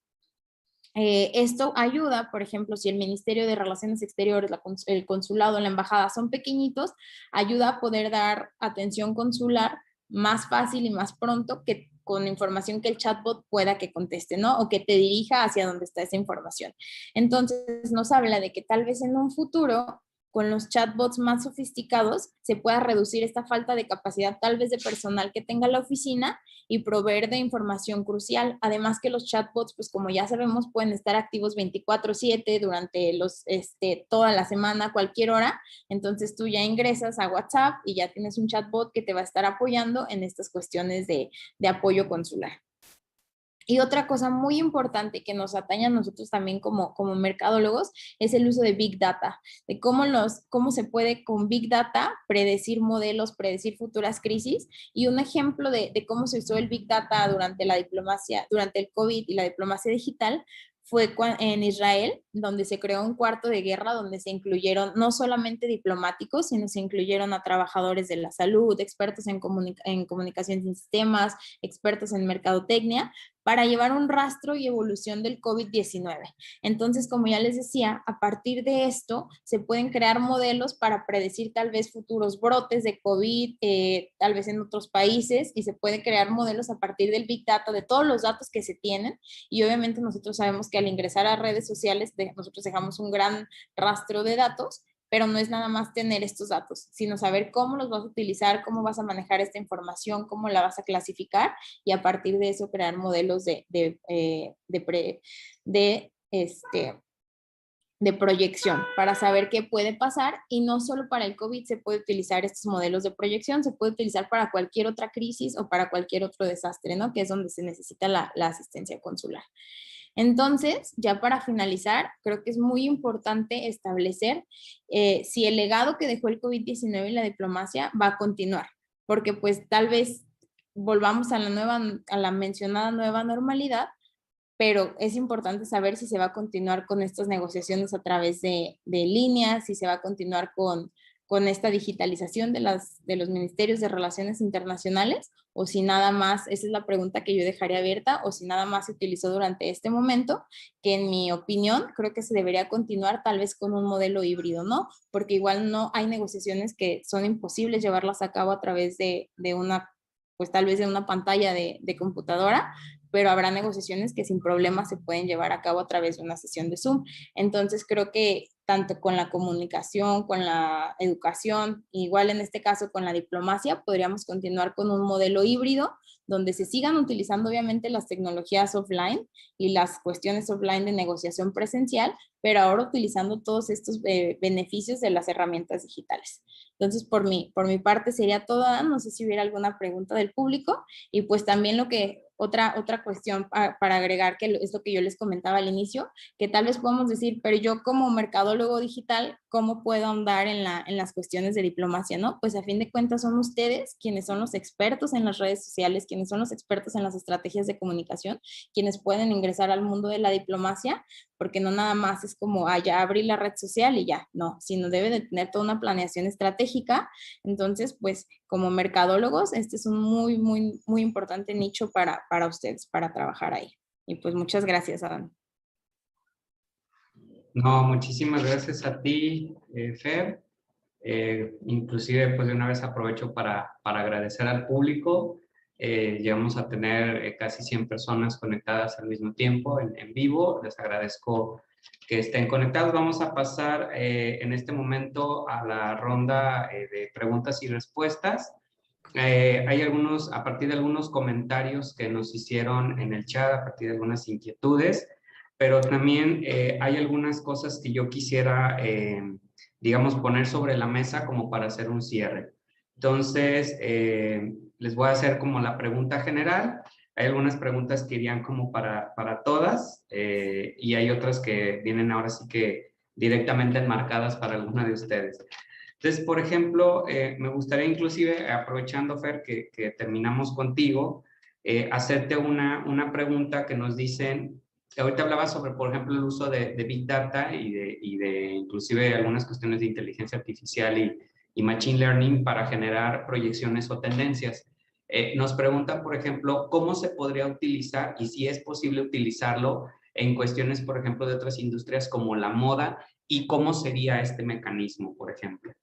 Esto ayuda, por ejemplo, si el Ministerio de Relaciones Exteriores, el consulado, la embajada son pequeñitos, ayuda a poder dar atención consular más fácil y más pronto que con información que el chatbot pueda que conteste, ¿no? O que te dirija hacia donde está esa información. Entonces, nos habla de que tal vez en un futuro, con los chatbots más sofisticados, se pueda reducir esta falta de capacidad tal vez de personal que tenga la oficina y proveer de información crucial. Además que los chatbots, pues como ya sabemos, pueden estar activos 24/7 durante toda la semana, cualquier hora. Entonces tú ya ingresas a WhatsApp y ya tienes un chatbot que te va a estar apoyando en estas cuestiones de apoyo consular. Y otra cosa muy importante que nos atañe a nosotros también como mercadólogos es el uso de Big Data, de cómo se puede con Big Data predecir modelos, predecir futuras crisis. Y un ejemplo de cómo se usó el Big Data durante la diplomacia, durante el COVID y la diplomacia digital, fue en Israel, donde se creó un cuarto de guerra donde se incluyeron no solamente diplomáticos, sino se incluyeron a trabajadores de la salud, expertos en comunicación sin sistemas, expertos en mercadotecnia, para llevar un rastro y evolución del COVID-19. Entonces, como ya les decía, a partir de esto se pueden crear modelos para predecir tal vez futuros brotes de COVID, tal vez en otros países, y se pueden crear modelos a partir del Big Data, de todos los datos que se tienen. Y obviamente nosotros sabemos que al ingresar a redes sociales, nosotros dejamos un gran rastro de datos, pero no es nada más tener estos datos, sino saber cómo los vas a utilizar, cómo vas a manejar esta información, cómo la vas a clasificar, y a partir de eso crear modelos de proyección para saber qué puede pasar. Y no solo para el COVID se puede utilizar estos modelos de proyección, se puede utilizar para cualquier otra crisis o para cualquier otro desastre, ¿no? Que es donde se necesita la asistencia consular. Entonces, ya para finalizar, creo que es muy importante establecer si el legado que dejó el COVID-19 y la diplomacia va a continuar, porque pues tal vez volvamos a la mencionada nueva normalidad, pero es importante saber si se va a continuar con estas negociaciones a través de líneas, si se va a continuar con esta digitalización de los ministerios de Relaciones Internacionales, o si nada más, esa es la pregunta que yo dejaría abierta, o si nada más se utilizó durante este momento, que en mi opinión creo que se debería continuar tal vez con un modelo híbrido, ¿no? Porque igual no hay negociaciones que son imposibles llevarlas a cabo a través de una, pues tal vez de una pantalla de computadora, pero habrá negociaciones que sin problema se pueden llevar a cabo a través de una sesión de Zoom. Entonces creo que tanto con la comunicación, con la educación, igual en este caso con la diplomacia, podríamos continuar con un modelo híbrido donde se sigan utilizando obviamente las tecnologías offline y las cuestiones offline de negociación presencial, pero ahora utilizando todos estos beneficios de las herramientas digitales. Entonces, por mi parte sería todo. No sé si hubiera alguna pregunta del público, y pues también otra cuestión para agregar, que es lo que yo les comentaba al inicio, que tal vez podemos decir, pero yo como mercadólogo digital, ¿cómo puedo andar en las cuestiones de diplomacia, no? Pues a fin de cuentas son ustedes quienes son los expertos en las redes sociales, quienes son los expertos en las estrategias de comunicación, quienes pueden ingresar al mundo de la diplomacia, porque no nada más es como, ya abrí la red social y ya, no, sino debe de tener toda una planeación estratégica. Entonces, pues como mercadólogos, este es un muy, muy, muy importante nicho para ustedes, para trabajar ahí. Y pues muchas gracias, Adán. No, muchísimas gracias a ti, Fer. Inclusive, pues de una vez aprovecho para agradecer al público. Llegamos a tener casi 100 personas conectadas al mismo tiempo en vivo. Les agradezco que estén conectados. Vamos a pasar en este momento a la ronda de preguntas y respuestas. Hay a partir de algunos comentarios que nos hicieron en el chat, a partir de algunas inquietudes, pero también hay algunas cosas que yo quisiera, digamos, poner sobre la mesa como para hacer un cierre. Entonces, les voy a hacer como la pregunta general. Hay algunas preguntas que irían como para todas, y hay otras que vienen ahora sí que directamente enmarcadas para alguna de ustedes. Entonces, por ejemplo, me gustaría inclusive, aprovechando, Fer, que terminamos contigo, hacerte una pregunta que nos dicen. Ahorita hablaba sobre, por ejemplo, el uso de Big Data y de inclusive algunas cuestiones de inteligencia artificial y Machine Learning para generar proyecciones o tendencias. Nos preguntan, por ejemplo, cómo se podría utilizar y si es posible utilizarlo en cuestiones, por ejemplo, de otras industrias como la moda, y cómo sería este mecanismo, por ejemplo.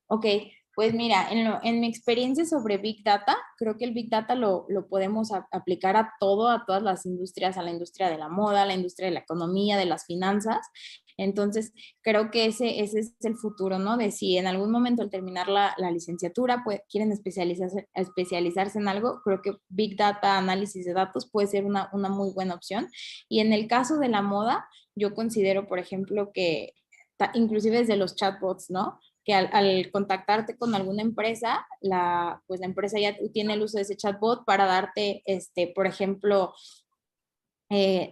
Ok, pues mira, en mi experiencia sobre Big Data, creo que el Big Data lo podemos aplicar a todas las industrias, a la industria de la moda, a la industria de la economía, de las finanzas. Entonces, creo que ese es el futuro, ¿no? De si en algún momento al terminar la licenciatura pues, quieren especializarse en algo, creo que Big Data, análisis de datos puede ser una muy buena opción. Y en el caso de la moda, yo considero, por ejemplo, que inclusive desde los chatbots, ¿no? Que al contactarte con alguna empresa, pues la empresa ya tiene el uso de ese chatbot para darte, por ejemplo,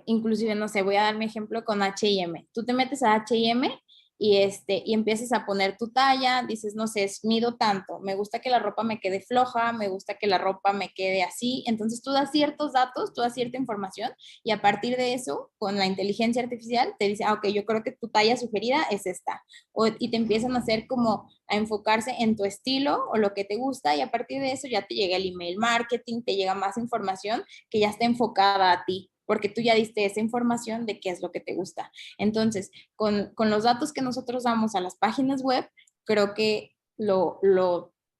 inclusive, no sé, voy a dar mi ejemplo con H&M. Tú te metes a H&M y empiezas a poner tu talla, dices, no sé, mido tanto, me gusta que la ropa me quede floja, me gusta que la ropa me quede así. Entonces tú das ciertos datos, tú das cierta información, y a partir de eso, con la inteligencia artificial, te dice, ok, yo creo que tu talla sugerida es esta. Y te empiezan a hacer como a enfocarse en tu estilo o lo que te gusta, y a partir de eso ya te llega el email marketing, te llega más información que ya está enfocada a ti, porque tú ya diste esa información de qué es lo que te gusta. Entonces, con los datos que nosotros damos a las páginas web, creo que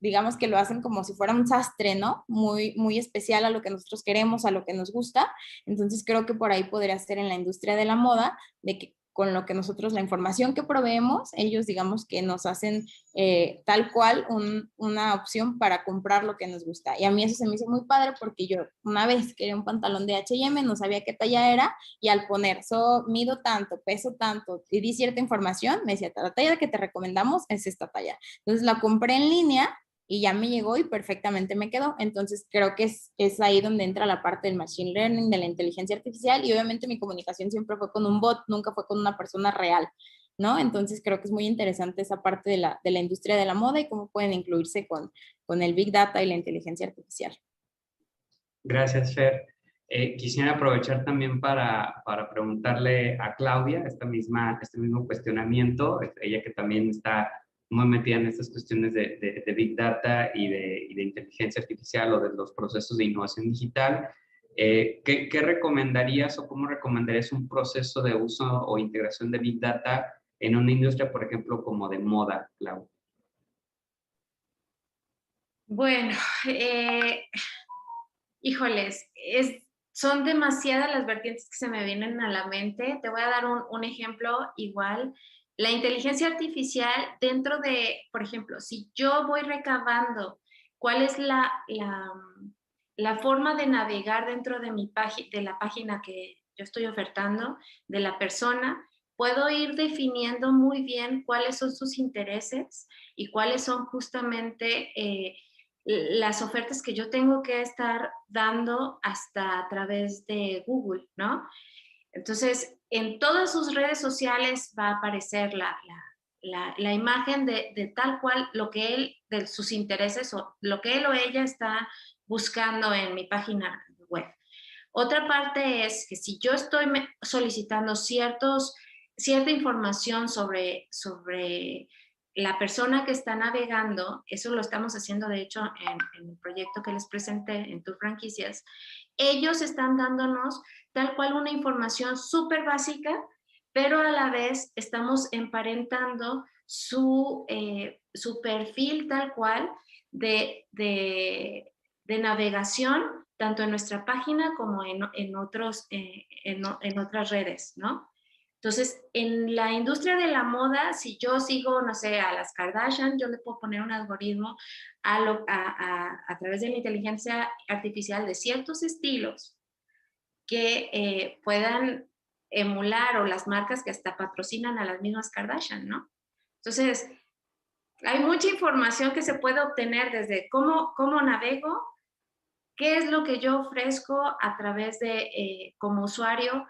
digamos que lo hacen como si fuera un sastre, ¿no? Muy, muy especial a lo que nosotros queremos, a lo que nos gusta. Entonces, creo que por ahí podría ser en la industria de la moda, de que con lo que nosotros, la información que proveemos, ellos digamos que nos hacen tal cual una opción para comprar lo que nos gusta. Y a mí eso se me hizo muy padre, porque yo una vez quería un pantalón de H&M, no sabía qué talla era, y al poner, mido tanto, peso tanto, y di cierta información, me decía, la talla que te recomendamos es esta talla. Entonces la compré en línea y ya me llegó y perfectamente me quedó. Entonces creo que es ahí donde entra la parte del machine learning, de la inteligencia artificial, y obviamente mi comunicación siempre fue con un bot, nunca fue con una persona real, ¿no? Entonces creo que es muy interesante esa parte de la industria de la moda y cómo pueden incluirse con el Big Data y la inteligencia artificial. Gracias, Fer. Quisiera aprovechar también para preguntarle a Claudia este mismo cuestionamiento, ella que también está muy metida en estas cuestiones de Big Data y de inteligencia artificial o de los procesos de innovación digital. ¿Qué recomendarías o cómo recomendarías un proceso de uso o integración de Big Data en una industria, por ejemplo, como de moda, Claudia? Bueno, híjoles, es son demasiadas las vertientes que se me vienen a la mente. Te voy a dar un ejemplo igual. La inteligencia artificial dentro de, por ejemplo, si yo voy recabando cuál es la forma de navegar dentro de de la página que yo estoy ofertando, de la persona, puedo ir definiendo muy bien cuáles son sus intereses y cuáles son justamente las ofertas que yo tengo que estar dando hasta a través de Google, ¿no? Entonces, en todas sus redes sociales va a aparecer la imagen de tal cual lo que él, de sus intereses o lo que él o ella está buscando en mi página web. Otra parte es que si yo estoy solicitando cierta información sobre la persona que está navegando, eso lo estamos haciendo de hecho en el proyecto que les presenté en Tus Franquicias, ellos están dándonos tal cual una información súper básica, pero a la vez estamos emparentando su perfil tal cual de navegación, tanto en nuestra página como en otras redes, ¿no? Entonces, en la industria de la moda, si yo sigo, no sé, a las Kardashian, yo le puedo poner un algoritmo a través de la inteligencia artificial de ciertos estilos que puedan emular, o las marcas que hasta patrocinan a las mismas Kardashian, ¿no? Entonces, hay mucha información que se puede obtener desde cómo navego, qué es lo que yo ofrezco a través de, como usuario,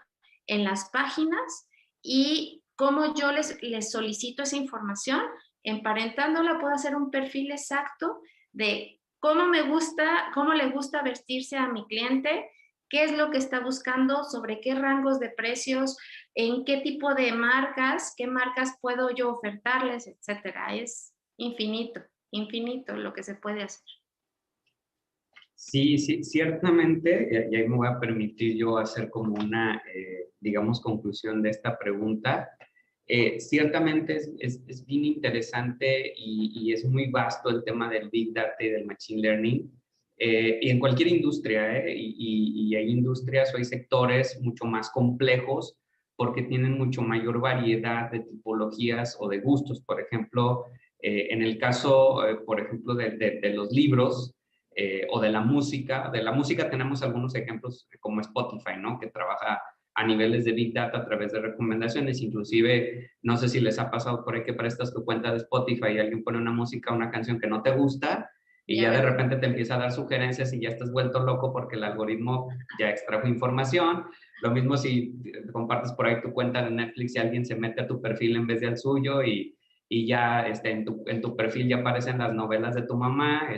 en las páginas, y cómo yo les solicito esa información. Emparentándola puedo hacer un perfil exacto de cómo le gusta vestirse a mi cliente, qué es lo que está buscando, sobre qué rangos de precios, en qué tipo de marcas, qué marcas puedo yo ofertarles, etcétera. Es infinito lo que se puede hacer. Sí, sí, ciertamente, y ahí me voy a permitir yo hacer como una, digamos, conclusión de esta pregunta. Ciertamente es bien interesante y es muy vasto el tema del Big Data y del Machine Learning, y en cualquier industria, y hay industrias o hay sectores mucho más complejos porque tienen mucho mayor variedad de tipologías o de gustos. Por ejemplo, en el caso, por ejemplo, de los libros, o de la música. De la música tenemos algunos ejemplos como Spotify, ¿no? Que trabaja a niveles de Big Data a través de recomendaciones. Inclusive, no sé si les ha pasado por ahí que prestas tu cuenta de Spotify y alguien pone una música, una canción que no te gusta, y ya de repente te empieza a dar sugerencias y ya estás vuelto loco porque el algoritmo ya extrajo información. Lo mismo si compartes por ahí tu cuenta de Netflix y alguien se mete a tu perfil en vez de al suyo, y ya en tu perfil ya aparecen las novelas de tu mamá,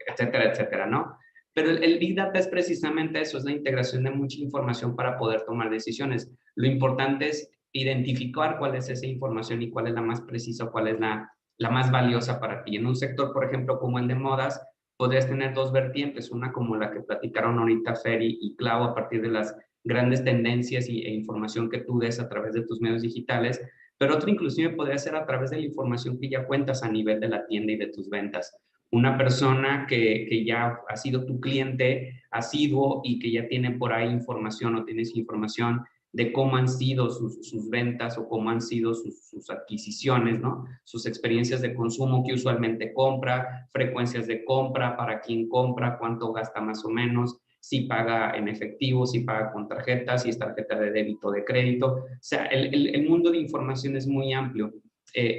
etcétera, etcétera, ¿no? Pero el Big Data es precisamente eso, es la integración de mucha información para poder tomar decisiones. Lo importante es identificar cuál es esa información y cuál es la más precisa, cuál es la más valiosa para ti. En un sector, por ejemplo, como el de modas, podrías tener dos vertientes, una como la que platicaron ahorita Fer y Clau, a partir de las grandes tendencias e información que tú des a través de tus medios digitales, pero otra inclusive podría ser a través de la información que ya cuentas a nivel de la tienda y de tus ventas. Una persona que ya ha sido tu cliente asiduo y que ya tiene por ahí información o tienes información de cómo han sido sus ventas o cómo han sido sus adquisiciones, ¿no? Sus experiencias de consumo, que usualmente compra, frecuencias de compra, para quién compra, cuánto gasta más o menos, si paga en efectivo, si paga con tarjeta, si es tarjeta de débito o de crédito. O sea, el mundo de información es muy amplio.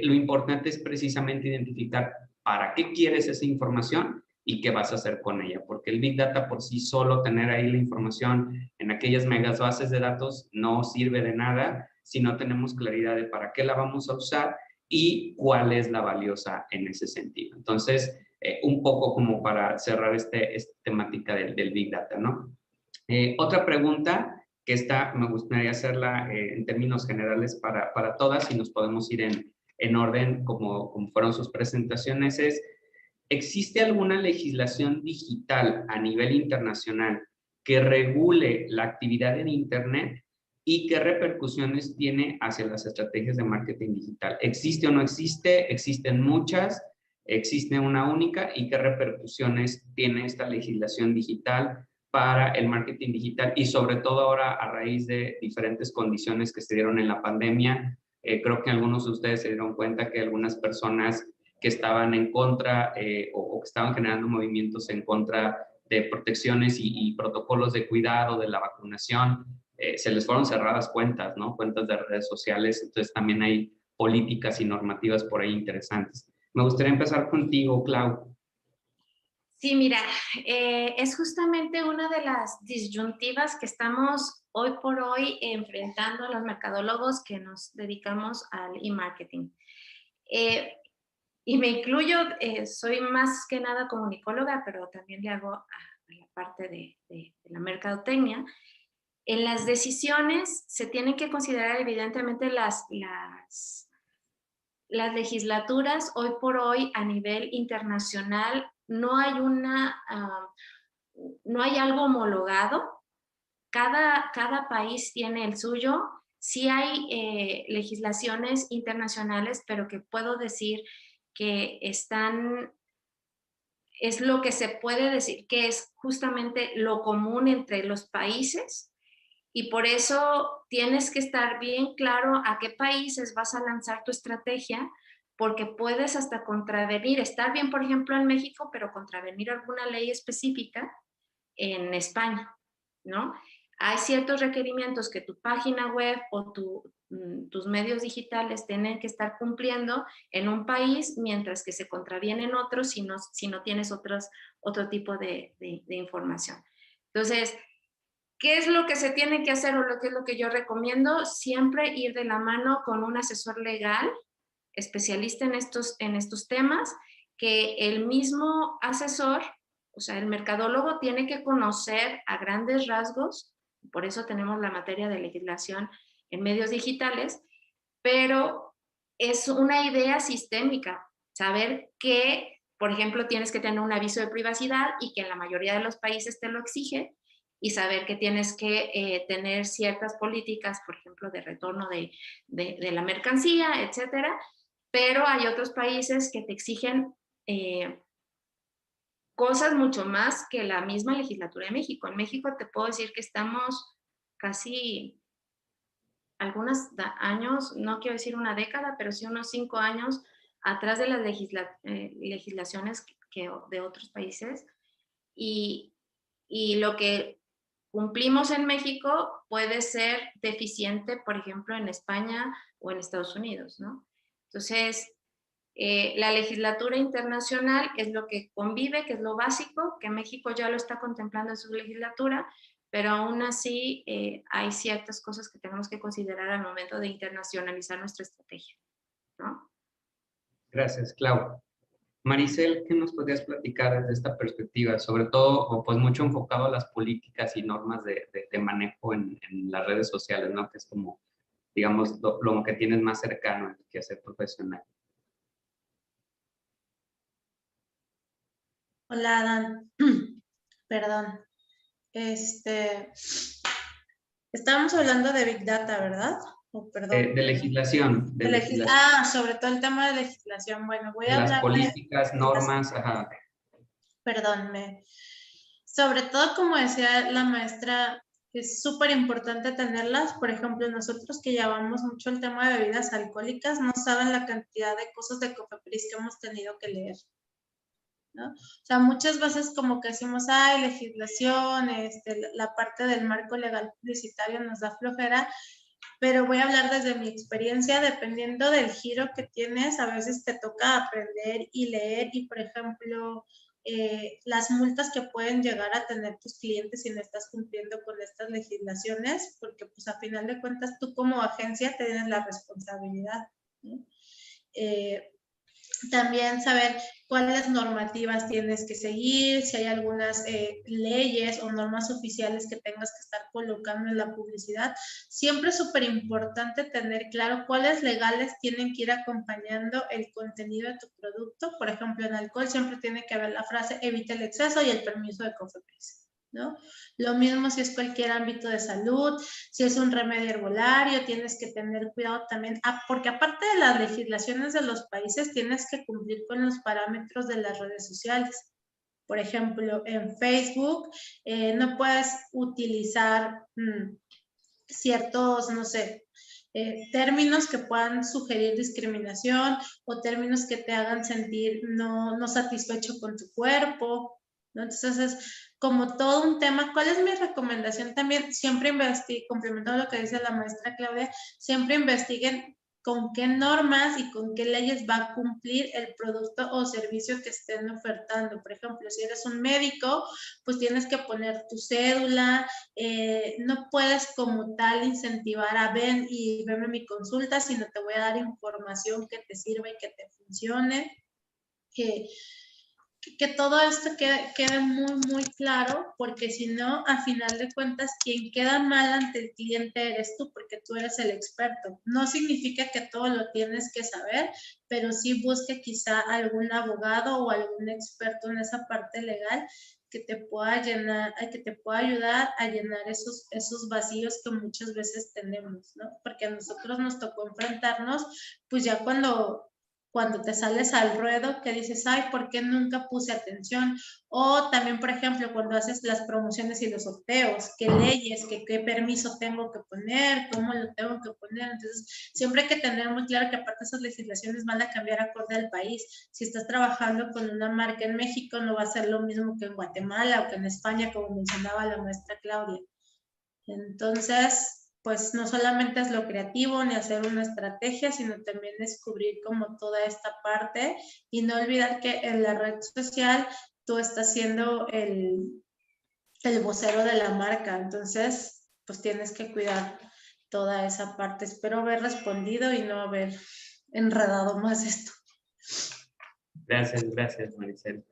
Lo importante es precisamente identificar para qué quieres esa información y qué vas a hacer con ella, porque el Big Data por sí solo, tener ahí la información en aquellas megas bases de datos, no sirve de nada si no tenemos claridad de para qué la vamos a usar y cuál es la valiosa en ese sentido. Entonces, un poco como para cerrar esta temática del Big Data, ¿no? Otra pregunta que me gustaría hacerla en términos generales para todas, y nos podemos ir en orden como fueron sus presentaciones, es: ¿existe alguna legislación digital a nivel internacional que regule la actividad en Internet y qué repercusiones tiene hacia las estrategias de marketing digital? ¿Existe o no existe? ¿Existen muchas? ¿Existe una única? ¿Y qué repercusiones tiene esta legislación digital para el marketing digital y sobre todo ahora a raíz de diferentes condiciones que se dieron en la pandemia. Creo que algunos de ustedes se dieron cuenta que algunas personas que estaban en contra o que estaban generando movimientos en contra de protecciones y protocolos de cuidado, de la vacunación, se les fueron cerradas cuentas, ¿no? Cuentas de redes sociales, entonces también hay políticas y normativas por ahí interesantes. Me gustaría empezar contigo, Clau. Sí, mira, es justamente una de las disyuntivas que estamos hoy por hoy enfrentando los mercadólogos que nos dedicamos al e-marketing. Y me incluyo, soy más que nada comunicóloga, pero también le hago a la parte de la mercadotecnia. En las decisiones se tienen que considerar evidentemente las legislaturas. Hoy por hoy a nivel internacional no hay no hay algo homologado. Cada país tiene el suyo. Sí hay legislaciones internacionales, pero que puedo decir que es lo que se puede decir que es justamente lo común entre los países, y por eso tienes que estar bien claro a qué países vas a lanzar tu estrategia, porque puedes hasta contravenir, estar bien, por ejemplo, en México, pero contravenir alguna ley específica en España, ¿no? Hay ciertos requerimientos que tu página web o tus medios digitales tienen que estar cumpliendo en un país, mientras que se contravienen otros si no tienes otro tipo de información. Entonces, ¿qué es lo que se tiene que hacer o qué es lo que yo recomiendo? Siempre ir de la mano con un asesor legal, especialista en estos temas, que el mismo asesor, o sea, el mercadólogo tiene que conocer a grandes rasgos, por eso tenemos la materia de legislación en medios digitales, pero es una idea sistémica, saber que, por ejemplo, tienes que tener un aviso de privacidad y que en la mayoría de los países te lo exige, y saber que tienes que tener ciertas políticas, por ejemplo, de retorno de la mercancía, etcétera, pero hay otros países que te exigen cosas mucho más que la misma legislatura de México. En México te puedo decir que estamos casi algunos años, no quiero decir una década, pero sí unos 5 años atrás de las legislaciones de otros países, y lo que cumplimos en México puede ser deficiente, por ejemplo, en España o en Estados Unidos, ¿no? Entonces, la legislatura internacional es lo que convive, que es lo básico, que México ya lo está contemplando en su legislatura, pero aún así hay ciertas cosas que tenemos que considerar al momento de internacionalizar nuestra estrategia, ¿no? Gracias, Clau. Maricel, ¿qué nos podrías platicar desde esta perspectiva? Sobre todo, pues mucho enfocado a las políticas y normas de manejo en las redes sociales, ¿no? Que es como, digamos, lo que tienes más cercano en tu quehacer profesional. Hola, Adán. Perdón. Estábamos hablando de Big Data, ¿verdad? De legislación. Sobre todo el tema de legislación. Bueno, voy a hablar las políticas, normas, ajá. Perdón, sobre todo, como decía la maestra, es súper importante tenerlas. Por ejemplo, nosotros que llevamos mucho el tema de bebidas alcohólicas, no saben la cantidad de cosas de Cofepris que hemos tenido que leer, ¿no? O sea, muchas veces como que decimos, ay, legislación, la parte del marco legal publicitario nos da flojera, pero voy a hablar desde mi experiencia. Dependiendo del giro que tienes, a veces te toca aprender y leer, y por ejemplo, las multas que pueden llegar a tener tus clientes si no estás cumpliendo con estas legislaciones, porque pues a final de cuentas tú como agencia tienes la responsabilidad, ¿no? También saber cuáles normativas tienes que seguir, si hay algunas leyes o normas oficiales que tengas que estar colocando en la publicidad. Siempre es súper importante tener claro cuáles legales tienen que ir acompañando el contenido de tu producto. Por ejemplo, en alcohol siempre tiene que haber la frase evita el exceso y el permiso de Cofepris, ¿no? Lo mismo si es cualquier ámbito de salud, si es un remedio herbolario, tienes que tener cuidado también, porque aparte de las legislaciones de los países, tienes que cumplir con los parámetros de las redes sociales, Por ejemplo, en Facebook no puedes utilizar ciertos, no sé, términos que puedan sugerir discriminación o términos que te hagan sentir no satisfecho con tu cuerpo, ¿no? Entonces es como todo un tema. ¿Cuál es mi recomendación también? Siempre investiguen, complementando lo que dice la maestra Claudia, siempre investiguen con qué normas y con qué leyes va a cumplir el producto o servicio que estén ofertando. Por ejemplo, si eres un médico, pues tienes que poner tu cédula, no puedes como tal incentivar a ven y verme mi consulta, sino te voy a dar información que te sirva y que te funcione. Que todo esto quede muy claro, porque si no, a final de cuentas, quien queda mal ante el cliente eres tú, porque tú eres el experto. No significa que todo lo tienes que saber, pero sí busque quizá algún abogado o algún experto en esa parte legal que te pueda llenar, que te pueda ayudar a llenar esos vacíos que muchas veces tenemos, ¿no? Porque a nosotros nos tocó enfrentarnos, pues ya cuando te sales al ruedo, que dices, ay, ¿por qué nunca puse atención? O también, por ejemplo, cuando haces las promociones y los sorteos, qué leyes, qué permiso tengo que poner, cómo lo tengo que poner. Entonces, siempre hay que tener muy claro que aparte esas legislaciones van a cambiar acorde al país. Si estás trabajando con una marca en México, no va a ser lo mismo que en Guatemala o que en España, como mencionaba la maestra Claudia. Entonces, pues no solamente es lo creativo ni hacer una estrategia, sino también descubrir como toda esta parte y no olvidar que en la red social tú estás siendo el vocero de la marca. Entonces, pues tienes que cuidar toda esa parte. Espero haber respondido y no haber enredado más esto. Gracias, Maricel.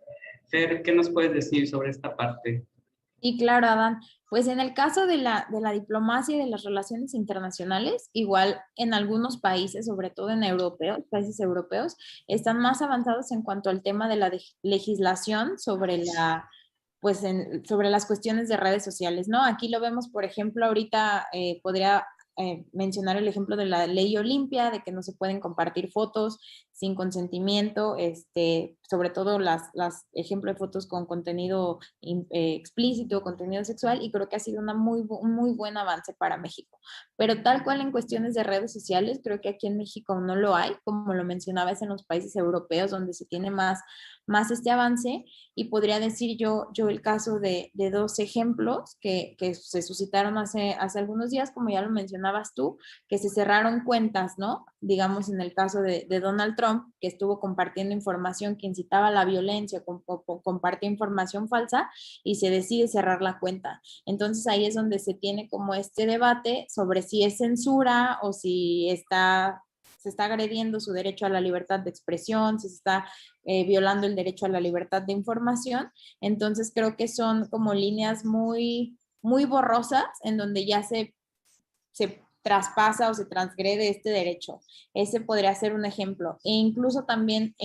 Fer, ¿qué nos puedes decir sobre esta parte? Y claro, Adán, pues en el caso de la diplomacia y de las relaciones internacionales, igual en algunos países, sobre todo en países europeos, están más avanzados en cuanto al tema de la legislación sobre sobre las cuestiones de redes sociales, ¿no? Aquí lo vemos, por ejemplo, ahorita podría mencionar el ejemplo de la ley Olimpia, de que no se pueden compartir fotos sin consentimiento, sobre todo las ejemplo de fotos con contenido explícito, contenido sexual, y creo que ha sido un muy buen avance para México. Pero tal cual en cuestiones de redes sociales, creo que aquí en México no lo hay, como lo mencionabas en los países europeos, donde se tiene más este avance, y podría decir yo el caso de dos ejemplos que se suscitaron hace algunos días, como ya lo mencionabas tú, que se cerraron cuentas, ¿no? Digamos en el caso de Donald Trump, que estuvo compartiendo información que incitaba a la violencia, compartió información falsa y se decide cerrar la cuenta. Entonces ahí es donde se tiene como este debate sobre si es censura o si se está agrediendo su derecho a la libertad de expresión, si se está violando el derecho a la libertad de información. Entonces creo que son como líneas muy borrosas en donde ya se traspasa o se transgrede este derecho. Ese podría ser un ejemplo. E incluso también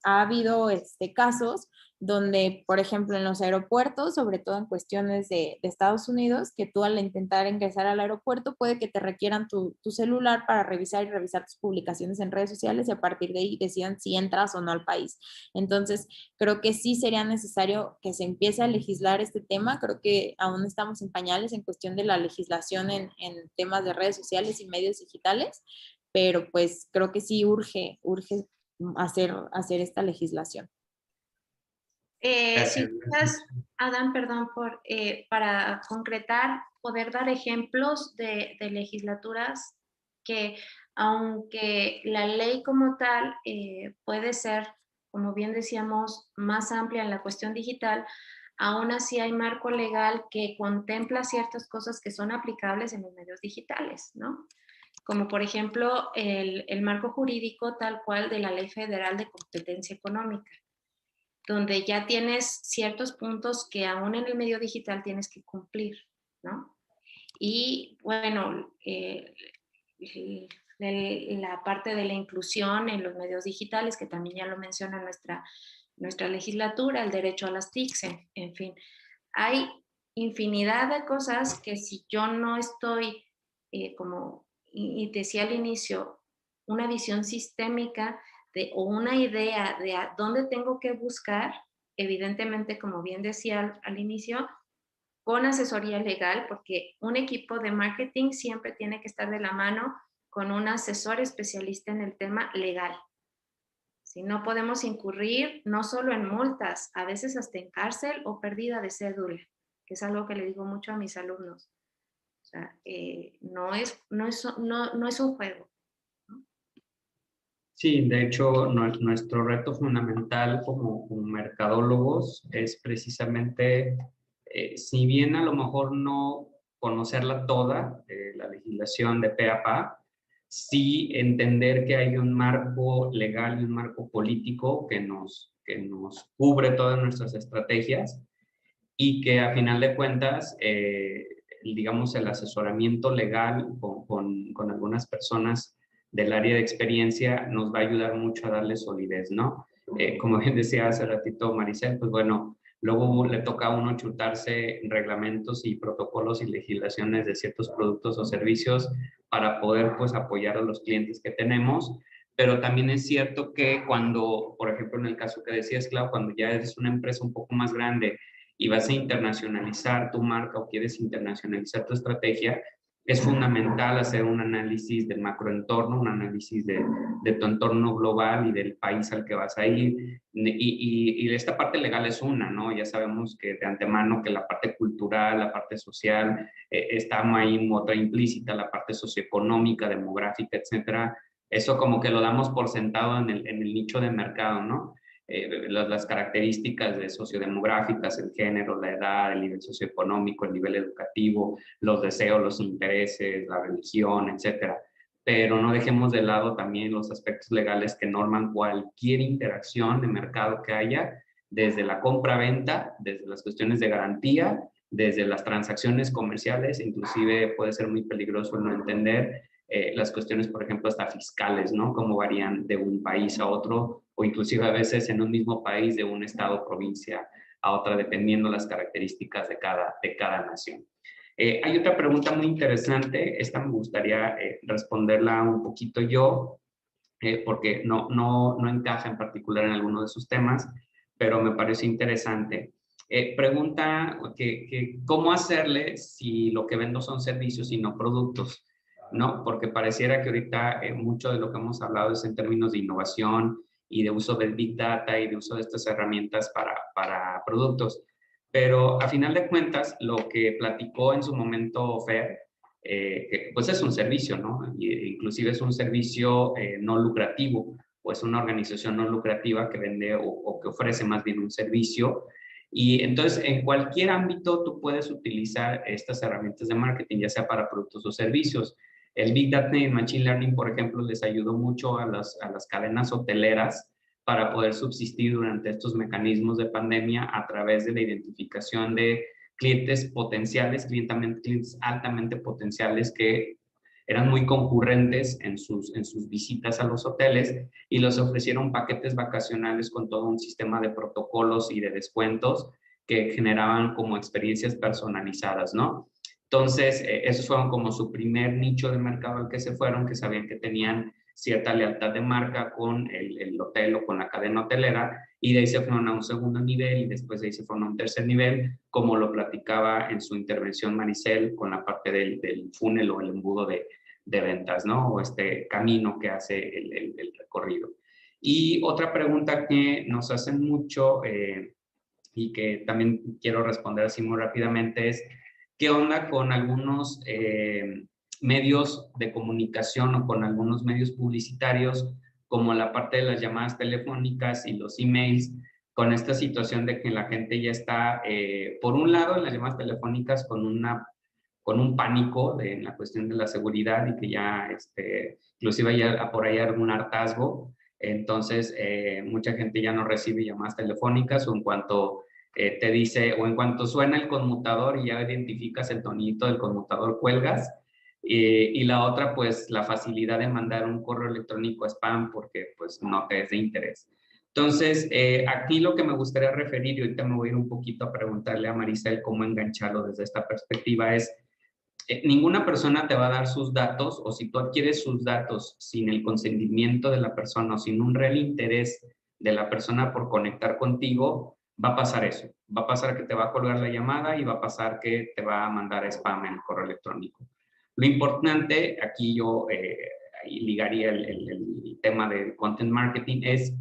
ha habido casos donde, por ejemplo, en los aeropuertos, sobre todo en cuestiones de Estados Unidos, que tú al intentar ingresar al aeropuerto puede que te requieran tu celular para revisar tus publicaciones en redes sociales y a partir de ahí decidan si entras o no al país. Entonces, creo que sí sería necesario que se empiece a legislar este tema. Creo que aún estamos en pañales en cuestión de la legislación en temas de redes sociales y medios digitales, pero pues creo que sí urge hacer esta legislación. Si quizás, Adán, perdón, para concretar, poder dar ejemplos de legislaturas que, aunque la ley como tal puede ser, como bien decíamos, más amplia en la cuestión digital, aún así hay marco legal que contempla ciertas cosas que son aplicables en los medios digitales, ¿no? Como por ejemplo el marco jurídico tal cual de la Ley Federal de Competencia Económica, donde ya tienes ciertos puntos que aún en el medio digital tienes que cumplir, ¿no? Y bueno, la parte de la inclusión en los medios digitales, que también ya lo menciona nuestra legislatura, el derecho a las TICs, en fin. Hay infinidad de cosas que si yo no estoy, como y decía al inicio, una visión sistémica o una idea de a dónde tengo que buscar, evidentemente, como bien decía al inicio, con asesoría legal, porque un equipo de marketing siempre tiene que estar de la mano con un asesor especialista en el tema legal. Si no podemos incurrir no solo en multas, a veces hasta en cárcel o pérdida de cédula, que es algo que le digo mucho a mis alumnos. O sea, no es un juego. Sí, de hecho, nuestro reto fundamental como mercadólogos es precisamente, si bien a lo mejor no conocerla toda, la legislación de pe a pa, sí entender que hay un marco legal y un marco político que nos cubre todas nuestras estrategias y que a final de cuentas, digamos, el asesoramiento legal con algunas personas del área de experiencia nos va a ayudar mucho a darle solidez, ¿no? Como bien decía hace ratito Maricel, pues bueno, luego le toca a uno chutarse reglamentos y protocolos y legislaciones de ciertos productos o servicios para poder pues apoyar a los clientes que tenemos, pero también es cierto que cuando, por ejemplo, en el caso que decías, Clau, cuando ya eres una empresa un poco más grande y vas a internacionalizar tu marca o quieres internacionalizar tu estrategia, es fundamental hacer un análisis del macroentorno, un análisis de tu entorno global y del país al que vas a ir. Y esta parte legal es una, ¿no? Ya sabemos que de antemano que la parte cultural, la parte social, está ahí otra implícita, la parte socioeconómica, demográfica, etcétera. Eso como que lo damos por sentado en el nicho de mercado, ¿no? Las características de sociodemográficas, el género, la edad, el nivel socioeconómico, el nivel educativo, los deseos, los intereses, la religión, etcétera. Pero no dejemos de lado también los aspectos legales que norman cualquier interacción de mercado que haya, desde la compra-venta, desde las cuestiones de garantía, desde las transacciones comerciales, inclusive puede ser muy peligroso el no entender las cuestiones, por ejemplo, hasta fiscales, ¿no? Cómo varían de un país a otro o inclusive a veces en un mismo país, de un estado o provincia a otra, dependiendo las características de cada nación. Hay otra pregunta muy interesante, esta me gustaría responderla un poquito yo, porque no encaja en particular en alguno de sus temas, pero me parece interesante. Pregunta que cómo hacerle si lo que vendo son servicios y no productos, ¿no? Porque pareciera que ahorita mucho de lo que hemos hablado es en términos de innovación y de uso del Big Data y de uso de estas herramientas para productos. Pero a final de cuentas, lo que platicó en su momento Fer, pues es un servicio, ¿no? Inclusive es un servicio no lucrativo, o es una organización no lucrativa que vende o que ofrece más bien un servicio. Y entonces, en cualquier ámbito tú puedes utilizar estas herramientas de marketing, ya sea para productos o servicios. El Big Data y el Machine Learning, por ejemplo, les ayudó mucho a las cadenas hoteleras para poder subsistir durante estos mecanismos de pandemia a través de la identificación de clientes potenciales, clientes altamente potenciales que eran muy concurrentes en sus visitas a los hoteles y les ofrecieron paquetes vacacionales con todo un sistema de protocolos y de descuentos que generaban como experiencias personalizadas, ¿no? Entonces, esos fueron como su primer nicho de mercado al que se fueron, que sabían que tenían cierta lealtad de marca con el hotel o con la cadena hotelera, y de ahí se fueron a un segundo nivel y después de ahí se fueron a un tercer nivel, como lo platicaba en su intervención Maricel con la parte del funnel o el embudo de ventas, ¿no? O este camino que hace el recorrido. Y otra pregunta que nos hacen mucho y que también quiero responder así muy rápidamente es, ¿qué onda con algunos medios de comunicación o con algunos medios publicitarios, como la parte de las llamadas telefónicas y los emails, con esta situación de que la gente ya está, por un lado, en las llamadas telefónicas con un pánico en la cuestión de la seguridad y que ya, inclusive ya por ahí hay algún hartazgo? Entonces, mucha gente ya no recibe llamadas telefónicas, o en cuanto te dice, o en cuanto suena el conmutador y ya identificas el tonito del conmutador, cuelgas. Y la otra, pues la facilidad de mandar un correo electrónico spam porque pues no te es de interés. Entonces, aquí lo que me gustaría referir, y ahorita me voy a ir un poquito a preguntarle a Maricel cómo engancharlo desde esta perspectiva, es ninguna persona te va a dar sus datos, o si tú adquieres sus datos sin el consentimiento de la persona o sin un real interés de la persona por conectar contigo, va a pasar eso. Va a pasar que te va a colgar la llamada y va a pasar que te va a mandar spam en el correo electrónico. Lo importante, aquí yo ahí ligaría el tema del content marketing, es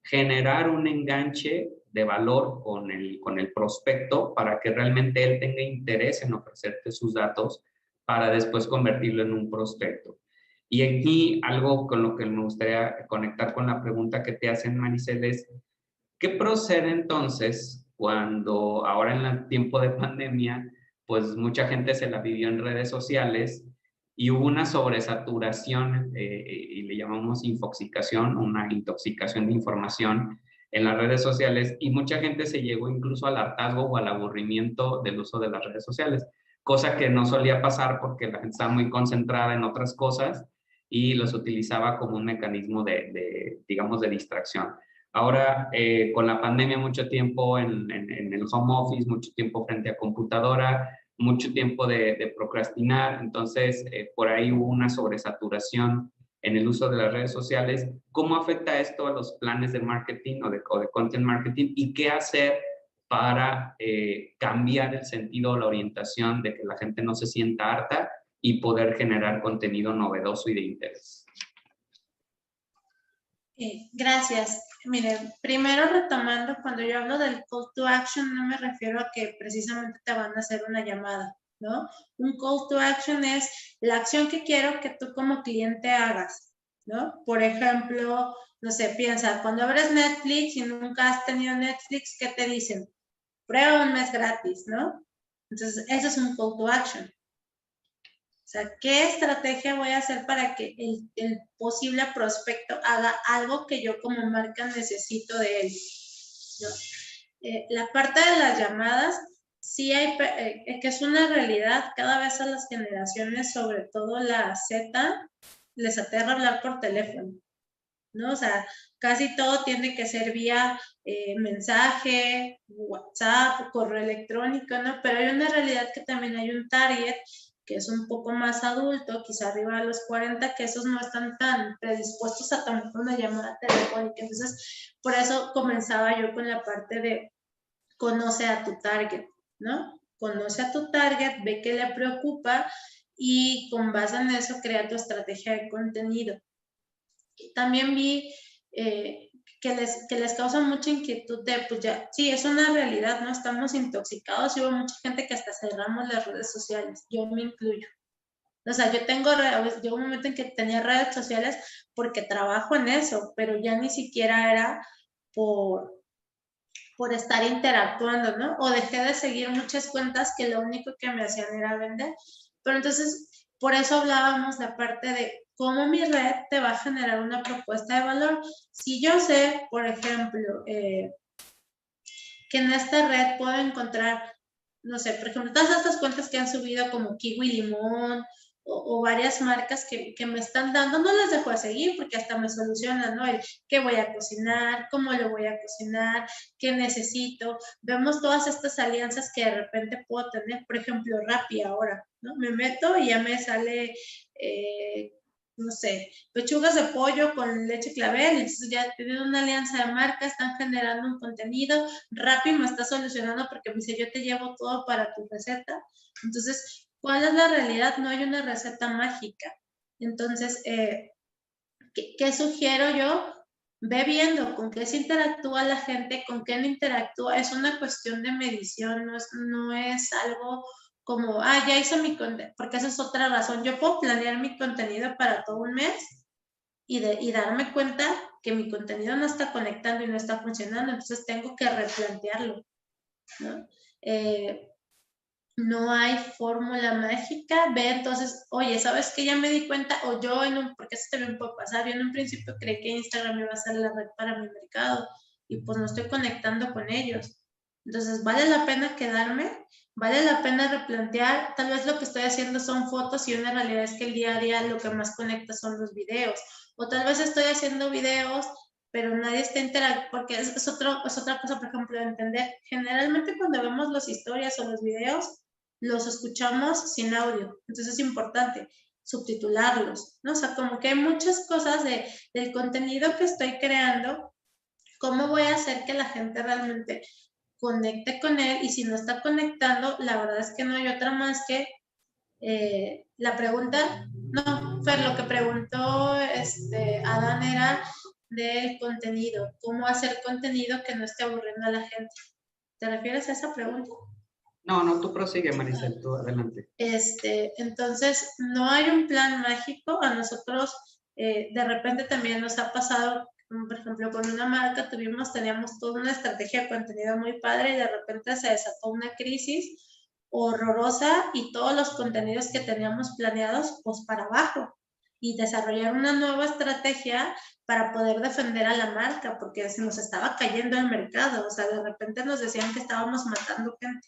generar un enganche de valor con el prospecto para que realmente él tenga interés en ofrecerte sus datos para después convertirlo en un prospecto. Y aquí algo con lo que me gustaría conectar con la pregunta que te hacen, Maricel, es ¿qué procede entonces cuando ahora en el tiempo de pandemia, pues mucha gente se la vivió en redes sociales y hubo una sobresaturación y le llamamos infoxicación, una intoxicación de información en las redes sociales y mucha gente se llegó incluso al hartazgo o al aburrimiento del uso de las redes sociales, cosa que no solía pasar porque la gente estaba muy concentrada en otras cosas y los utilizaba como un mecanismo digamos, de distracción. Ahora, con la pandemia, mucho tiempo en el home office, mucho tiempo frente a computadora, mucho tiempo de procrastinar, entonces por ahí hubo una sobresaturación en el uso de las redes sociales. ¿Cómo afecta esto a los planes de marketing o de content marketing? ¿Y qué hacer para cambiar el sentido o la orientación de que la gente no se sienta harta y poder generar contenido novedoso y de interés? Gracias. Mire, primero retomando, cuando yo hablo del call to action, no me refiero a que precisamente te van a hacer una llamada, ¿no? Un call to action es la acción que quiero que tú como cliente hagas, ¿no? Por ejemplo, no sé, piensa, cuando abres Netflix y nunca has tenido Netflix, ¿qué te dicen? Prueba un mes gratis, ¿no? Entonces, eso es un call to action. O sea, ¿qué estrategia voy a hacer para que el posible prospecto haga algo que yo como marca necesito de él? ¿No? La parte de las llamadas, sí hay, que es una realidad, cada vez a las generaciones, sobre todo la Z, les aterra hablar por teléfono, ¿no? O sea, casi todo tiene que ser vía mensaje, WhatsApp, correo electrónico, ¿no? Pero hay una realidad que también hay un target que es un poco más adulto, quizá arriba de los 40, que esos no están tan predispuestos a tomar una llamada telefónica. Entonces, por eso comenzaba yo con la parte de conoce a tu target, ¿no? Conoce a tu target, ve qué le preocupa y con base en eso crea tu estrategia de contenido. También vi que les causa mucha inquietud de, pues ya, sí, es una realidad, ¿no? Estamos intoxicados y hubo mucha gente que hasta cerramos las redes sociales, yo me incluyo. O sea, yo un momento en que tenía redes sociales porque trabajo en eso, pero ya ni siquiera era por estar interactuando, ¿no? O dejé de seguir muchas cuentas que lo único que me hacían era vender. Pero entonces, por eso hablábamos de parte de cómo mi red te va a generar una propuesta de valor. Si yo sé, por ejemplo, que en esta red puedo encontrar, no sé, por ejemplo, todas estas cuentas que han subido como Kiwi Limón o varias marcas que me están dando, no las dejo de seguir porque hasta me solucionan, ¿no? El qué voy a cocinar, cómo lo voy a cocinar, qué necesito. Vemos todas estas alianzas que de repente puedo tener, por ejemplo, Rappi ahora, ¿no? Me meto y ya me sale no sé, pechugas de pollo con leche clavel, entonces ya tienen una alianza de marca, están generando un contenido, Rappi me está solucionando porque me dice, yo te llevo todo para tu receta. Entonces, ¿cuál es la realidad? No hay una receta mágica. Entonces, ¿qué sugiero yo? Ve viendo con qué se interactúa la gente, con qué no interactúa. Es una cuestión de medición, no es algo como, ya hice mi contenido, porque esa es otra razón. Yo puedo planear mi contenido para todo un mes y darme cuenta que mi contenido no está conectando y no está funcionando, entonces tengo que replantearlo, ¿no? No hay fórmula mágica, ve entonces, oye, ¿sabes qué? Ya me di cuenta, o yo porque eso también puede pasar, yo en un principio creí que Instagram iba a ser la red para mi mercado y pues no estoy conectando con ellos. Entonces, ¿vale la pena quedarme? ¿Vale la pena replantear? Tal vez lo que estoy haciendo son fotos y una realidad es que el día a día lo que más conecta son los videos. O tal vez estoy haciendo videos, pero nadie está interactuando, porque es otra cosa, por ejemplo, de entender. Generalmente cuando vemos las historias o los videos, los escuchamos sin audio. Entonces es importante subtitularlos, ¿no? O sea, como que hay muchas cosas del contenido que estoy creando. ¿Cómo voy a hacer que la gente realmente conecte con él, y si no está conectando, la verdad es que no hay otra más que la pregunta. No, Fer, lo que preguntó Adán era del contenido, cómo hacer contenido que no esté aburriendo a la gente. ¿Te refieres a esa pregunta? No, tú prosigue, Maricel, tú adelante. Entonces, no hay un plan mágico. A nosotros de repente también nos ha pasado, por ejemplo, con una marca teníamos toda una estrategia de contenido muy padre y de repente se desató una crisis horrorosa y todos los contenidos que teníamos planeados, pues para abajo, y desarrollar una nueva estrategia para poder defender a la marca, porque se nos estaba cayendo el mercado. O sea, de repente nos decían que estábamos matando gente.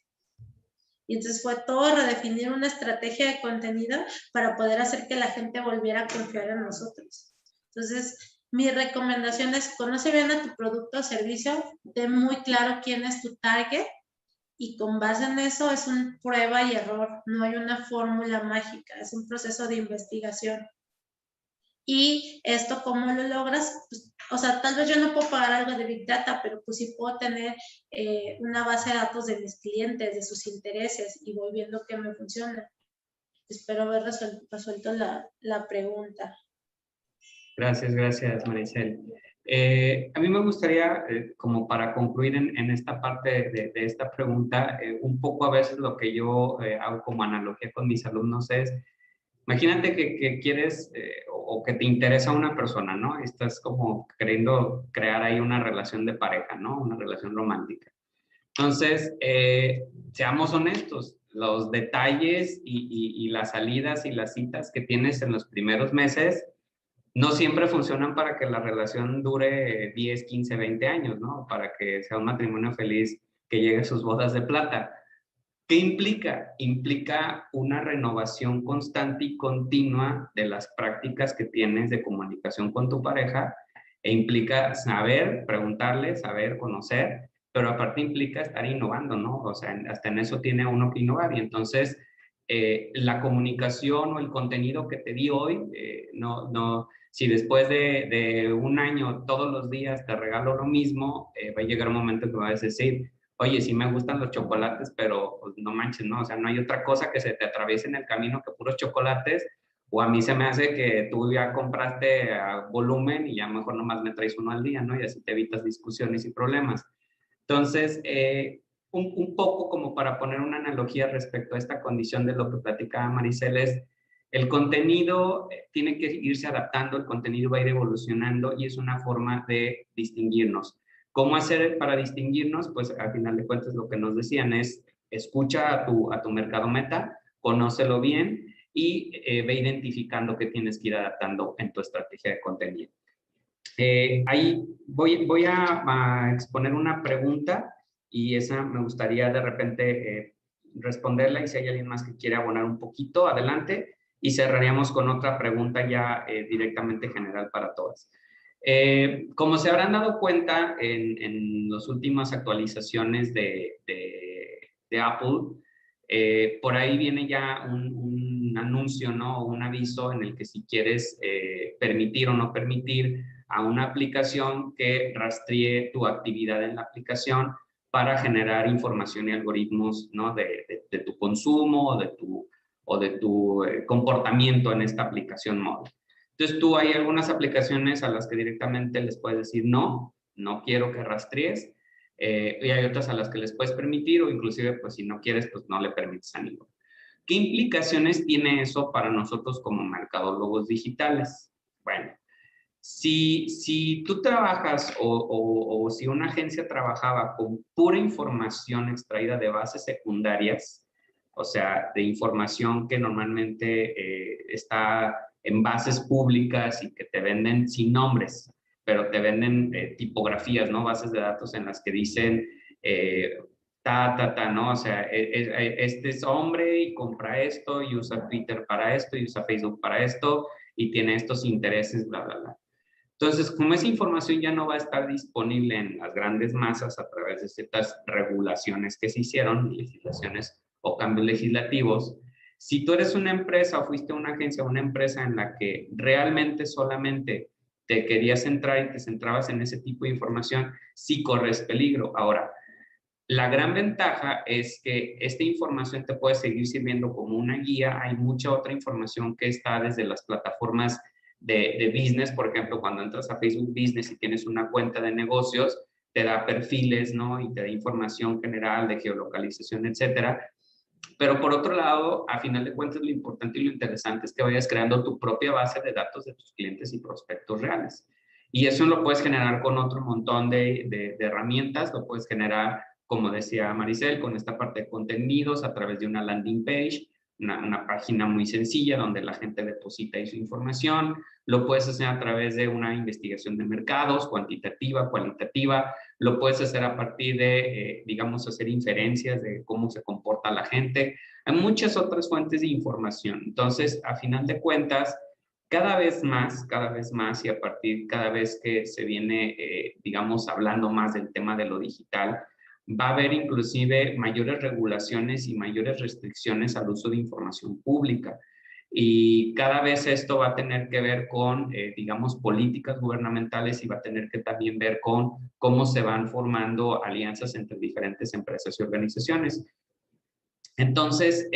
Y entonces fue todo redefinir una estrategia de contenido para poder hacer que la gente volviera a confiar en nosotros. Entonces, mi recomendación es: conoce bien a tu producto o servicio, ten muy claro quién es tu target, y con base en eso es un prueba y error. No hay una fórmula mágica, es un proceso de investigación. Y esto, ¿cómo lo logras? Pues, o sea, tal vez yo no puedo pagar algo de Big Data, pero pues sí puedo tener una base de datos de mis clientes, de sus intereses, y voy viendo qué me funciona. Espero haber resuelto la pregunta. Gracias, Maricel. A mí me gustaría, como para concluir en esta parte de esta pregunta, un poco a veces lo que yo hago como analogía con mis alumnos es: imagínate que quieres o que te interesa una persona, ¿no? Estás como queriendo crear ahí una relación de pareja, ¿no? Una relación romántica. Entonces, seamos honestos, los detalles y las salidas y las citas que tienes en los primeros meses no siempre funcionan para que la relación dure 10, 15, 20 años, ¿no? Para que sea un matrimonio feliz que llegue a sus bodas de plata. ¿Qué implica? Implica una renovación constante y continua de las prácticas que tienes de comunicación con tu pareja, e implica saber, preguntarle, saber, conocer, pero aparte implica estar innovando, ¿no? O sea, hasta en eso tiene uno que innovar. Y entonces, la comunicación o el contenido que te di hoy, si después de un año todos los días te regalo lo mismo, va a llegar un momento que me vas a decir: oye, sí me gustan los chocolates, pero pues, no manches, ¿no? O sea, no hay otra cosa que se te atraviese en el camino que puros chocolates, o a mí se me hace que tú ya compraste a volumen y ya mejor nomás me traes uno al día, ¿no? Y así te evitas discusiones y problemas. Entonces, un poco como para poner una analogía respecto a esta condición de lo que platicaba Maricel, es: el contenido tiene que irse adaptando, el contenido va a ir evolucionando y es una forma de distinguirnos. ¿Cómo hacer para distinguirnos? Pues al final de cuentas lo que nos decían es: escucha a tu mercado meta, conócelo bien y ve identificando qué tienes que ir adaptando en tu estrategia de contenido. Ahí voy a exponer una pregunta y esa me gustaría de repente responderla, y si hay alguien más que quiere abonar un poquito, adelante, y cerraríamos con otra pregunta ya directamente general para todas. Como se habrán dado cuenta en las últimas actualizaciones de Apple, por ahí viene ya un anuncio, ¿no? Un aviso en el que si quieres permitir o no permitir a una aplicación que rastríe tu actividad en la aplicación para generar información y algoritmos, ¿no? de tu consumo o de tu comportamiento en esta aplicación móvil. Entonces tú, hay algunas aplicaciones a las que directamente les puedes decir no quiero que rastrees, y hay otras a las que les puedes permitir, o inclusive pues si no quieres pues no le permites a ninguno. ¿Qué implicaciones tiene eso para nosotros como mercadólogos digitales? Bueno, si tú trabajas o si una agencia trabajaba con pura información extraída de bases secundarias, o sea, de información que normalmente está en bases públicas y que te venden sin nombres, pero te venden tipografías, ¿no? Bases de datos en las que dicen ¿no? O sea, este es hombre y compra esto y usa Twitter para esto y usa Facebook para esto y tiene estos intereses, bla, bla, bla. Entonces, como esa información ya no va a estar disponible en las grandes masas a través de ciertas regulaciones que se hicieron, legislaciones o cambios legislativos, si tú eres una empresa o fuiste una agencia o una empresa en la que realmente solamente te querías centrar y te centrabas en ese tipo de información, sí corres peligro. Ahora, La gran ventaja es que esta información te puede seguir sirviendo como una guía. Hay mucha otra información que está desde las plataformas de business. Por ejemplo, cuando entras a Facebook Business y tienes una cuenta de negocios, te da perfiles, ¿no? Y te da información general de geolocalización, etcétera. Pero por otro lado, a final de cuentas, lo importante y lo interesante es que vayas creando tu propia base de datos de tus clientes y prospectos reales. Y eso lo puedes generar con otro montón de herramientas. Lo puedes generar, como decía Maricel, con esta parte de contenidos a través de una landing page, una página muy sencilla donde la gente deposita ahí su información. Lo puedes hacer a través de una investigación de mercados, cuantitativa, cualitativa. Lo puedes hacer a partir de, digamos, hacer inferencias de cómo se comporta la gente. Hay muchas otras fuentes de información. Entonces, a final de cuentas, cada vez más, y a partir cada vez que se viene, digamos, hablando más del tema de lo digital, va a haber inclusive mayores regulaciones y mayores restricciones al uso de información pública. Y cada vez esto va a tener que ver con, digamos, políticas gubernamentales y va a tener que también ver con cómo se van formando alianzas entre diferentes empresas y organizaciones. Entonces,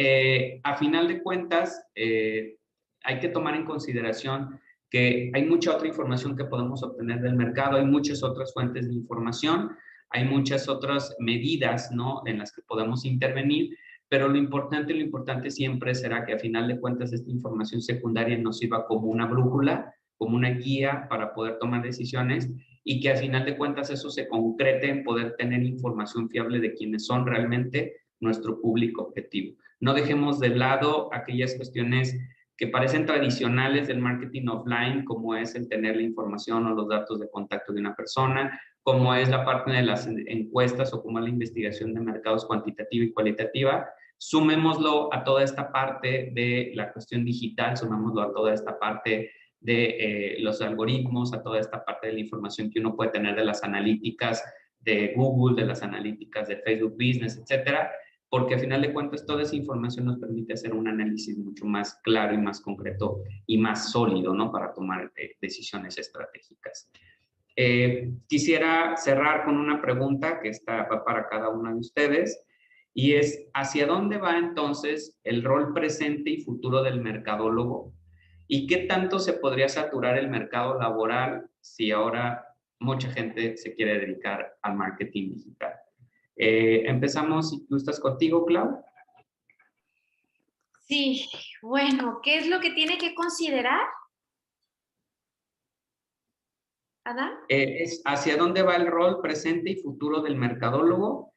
a final de cuentas, hay que tomar en consideración que hay mucha otra información que podemos obtener del mercado, hay muchas otras fuentes de información, hay muchas otras medidas, ¿no?, en las que podemos intervenir, pero lo importante siempre será que a final de cuentas esta información secundaria nos sirva como una brújula, como una guía para poder tomar decisiones y que a final de cuentas eso se concrete en poder tener información fiable de quiénes son realmente nuestro público objetivo. No dejemos de lado aquellas cuestiones que parecen tradicionales del marketing offline, como es el tener la información o los datos de contacto de una persona, como es la parte de las encuestas o como es la investigación de mercados cuantitativa y cualitativa. Sumémoslo a toda esta parte de la cuestión digital, sumémoslo a toda esta parte de los algoritmos, a toda esta parte de la información que uno puede tener de las analíticas de Google, de las analíticas de Facebook Business, etcétera, porque a final de cuentas toda esa información nos permite hacer un análisis mucho más claro y más concreto y más sólido, ¿no?, para tomar decisiones estratégicas. Quisiera cerrar con una pregunta que está para cada uno de ustedes y es, ¿hacia dónde va entonces el rol presente y futuro del mercadólogo? ¿Y qué tanto se podría saturar el mercado laboral si ahora mucha gente se quiere dedicar al marketing digital? Empezamos, si gustas, contigo, Clau. Sí, bueno, ¿qué es lo que tiene que considerar, Adán? Es hacia dónde va el rol presente y futuro del mercadólogo,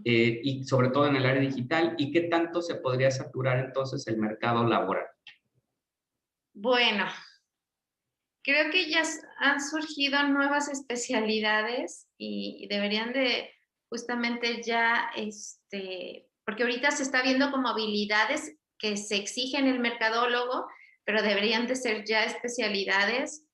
y sobre todo en el área digital, y qué tanto se podría saturar entonces el mercado laboral. Bueno, creo que ya han surgido nuevas especialidades y deberían de justamente ya, porque ahorita se está viendo como habilidades que se exigen el mercadólogo, pero deberían de ser ya especialidades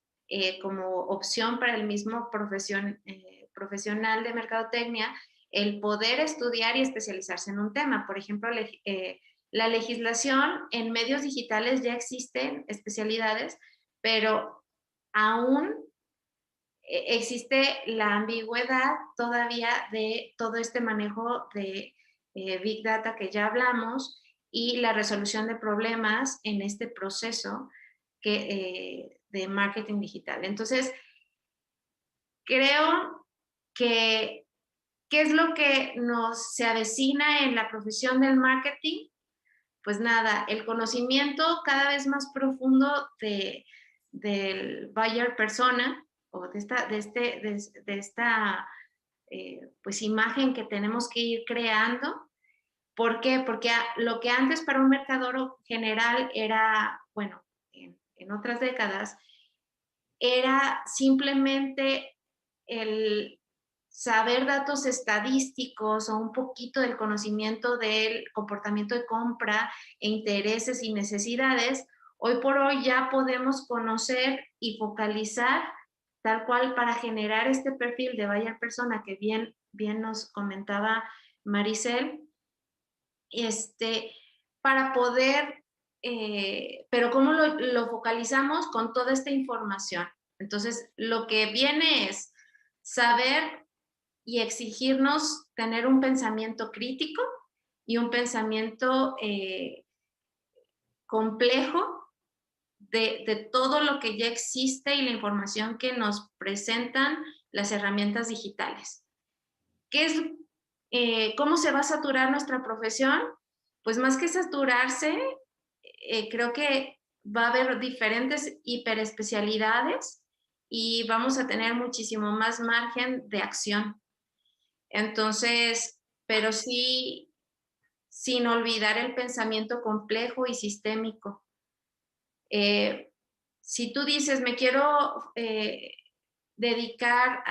como opción para el mismo profesional de mercadotecnia, el poder estudiar y especializarse en un tema. Por ejemplo, la legislación en medios digitales ya existen especialidades, pero aún existe la ambigüedad todavía de todo este manejo de Big Data que ya hablamos y la resolución de problemas en este proceso de marketing digital. Entonces, creo que ¿qué es lo que se avecina en la profesión del marketing? Pues nada, el conocimiento cada vez más profundo del buyer persona o de esta pues imagen que tenemos que ir creando. ¿Por qué? Porque lo que antes para un mercador general era, bueno, en otras décadas, era simplemente el saber datos estadísticos o un poquito del conocimiento del comportamiento de compra e intereses y necesidades. Hoy por hoy ya podemos conocer y focalizar tal cual para generar este perfil de buyer persona que bien nos comentaba Maricel, para poder, pero ¿cómo lo focalizamos? Con toda esta información. Entonces, lo que viene es saber y exigirnos tener un pensamiento crítico y un pensamiento complejo de todo lo que ya existe y la información que nos presentan las herramientas digitales. ¿Cómo se va a saturar nuestra profesión? Pues más que saturarse, creo que va a haber diferentes hiperespecialidades y vamos a tener muchísimo más margen de acción. Entonces, pero sí, sin olvidar el pensamiento complejo y sistémico. Si tú dices, me quiero dedicar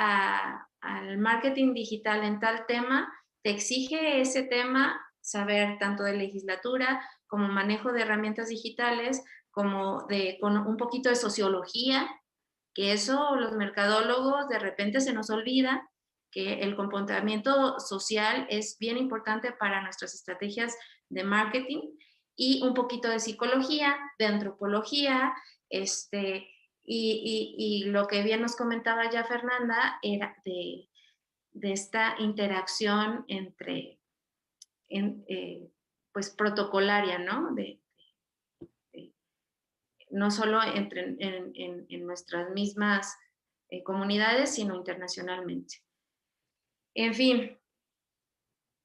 al marketing digital en tal tema, te exige ese tema saber tanto de legislatura como manejo de herramientas digitales, como con un poquito de sociología, que eso los mercadólogos de repente se nos olvida, que el comportamiento social es bien importante para nuestras estrategias de marketing, y un poquito de psicología, de antropología, y lo que bien nos comentaba ya Fernanda era de esta interacción entre, pues protocolaria, ¿no? No solo en nuestras mismas comunidades, sino internacionalmente. En fin,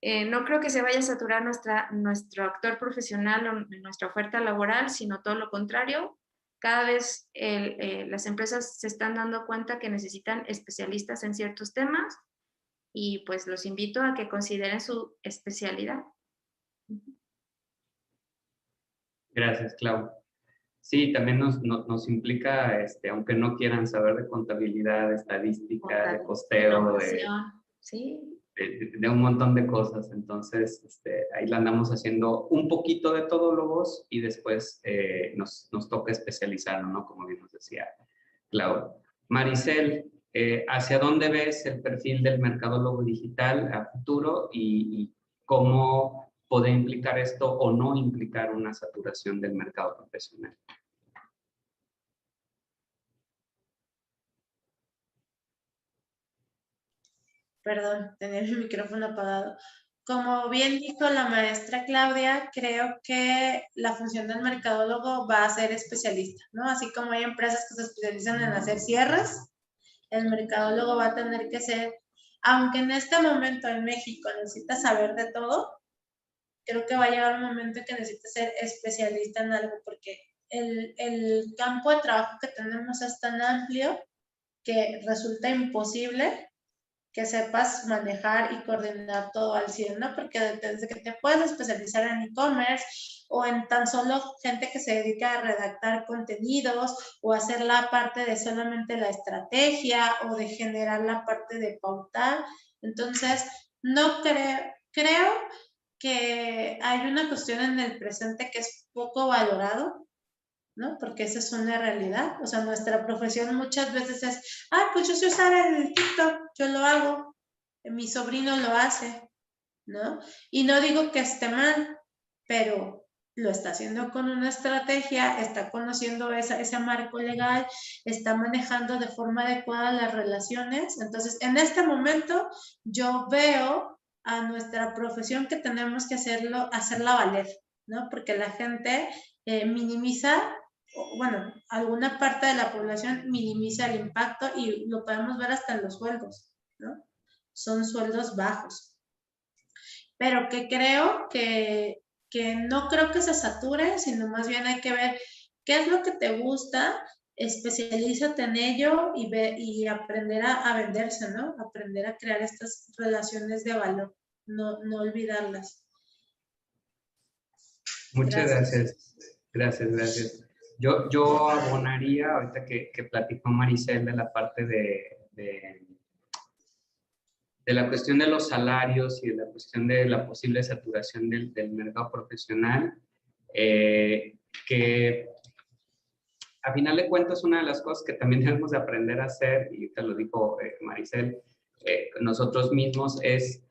no creo que se vaya a saturar nuestro actor profesional o nuestra oferta laboral, sino todo lo contrario. Cada vez las empresas se están dando cuenta que necesitan especialistas en ciertos temas y pues los invito a que consideren su especialidad. Gracias, Clau. Sí, también nos implica, aunque no quieran saber de contabilidad, de estadística, de costeo, sí, de un montón de cosas. Entonces, ahí la andamos haciendo un poquito de todólogos y después nos toca especializarnos, ¿no? Como bien nos decía Clau. Maricel, ¿hacia dónde ves el perfil del mercadólogo digital a futuro y cómo puede implicar esto o no implicar una saturación del mercado profesional? Perdón, tenía mi micrófono apagado. Como bien dijo la maestra Claudia, creo que la función del mercadólogo va a ser especialista, ¿no? Así como hay empresas que se especializan en hacer cierres, el mercadólogo va a tener que ser, aunque en este momento en México necesita saber de todo, creo que va a llegar un momento en que necesita ser especialista en algo, porque el campo de trabajo que tenemos es tan amplio que resulta imposible que sepas manejar y coordinar todo al 100, ¿no? Porque desde que te puedes especializar en e-commerce o en tan solo gente que se dedica a redactar contenidos o hacer la parte de solamente la estrategia o de generar la parte de pautar. Entonces, no creo que hay una cuestión en el presente que es poco valorado, ¿no? Porque esa es una realidad. O sea, nuestra profesión muchas veces es, pues yo sé usar el TikTok, yo lo hago, mi sobrino lo hace, ¿no? Y no digo que esté mal, pero lo está haciendo con una estrategia, está conociendo ese marco legal, está manejando de forma adecuada las relaciones. Entonces, en este momento, yo veo a nuestra profesión que tenemos que hacerla valer, ¿no? Porque la gente minimiza, bueno, alguna parte de la población minimiza el impacto y lo podemos ver hasta en los sueldos, ¿no? Son sueldos bajos. Pero que creo que no creo que se sature, sino más bien hay que ver qué es lo que te gusta, especialízate en ello y aprender a venderse, ¿no? Aprender a crear estas relaciones de valor, no olvidarlas. Muchas gracias. Gracias. Yo abonaría, ahorita que platicó Maricel de la parte de la cuestión de los salarios y de la cuestión de la posible saturación del mercado profesional, que a final de cuentas una de las cosas que también debemos de aprender a hacer, y te lo dijo Maricel, nosotros mismos es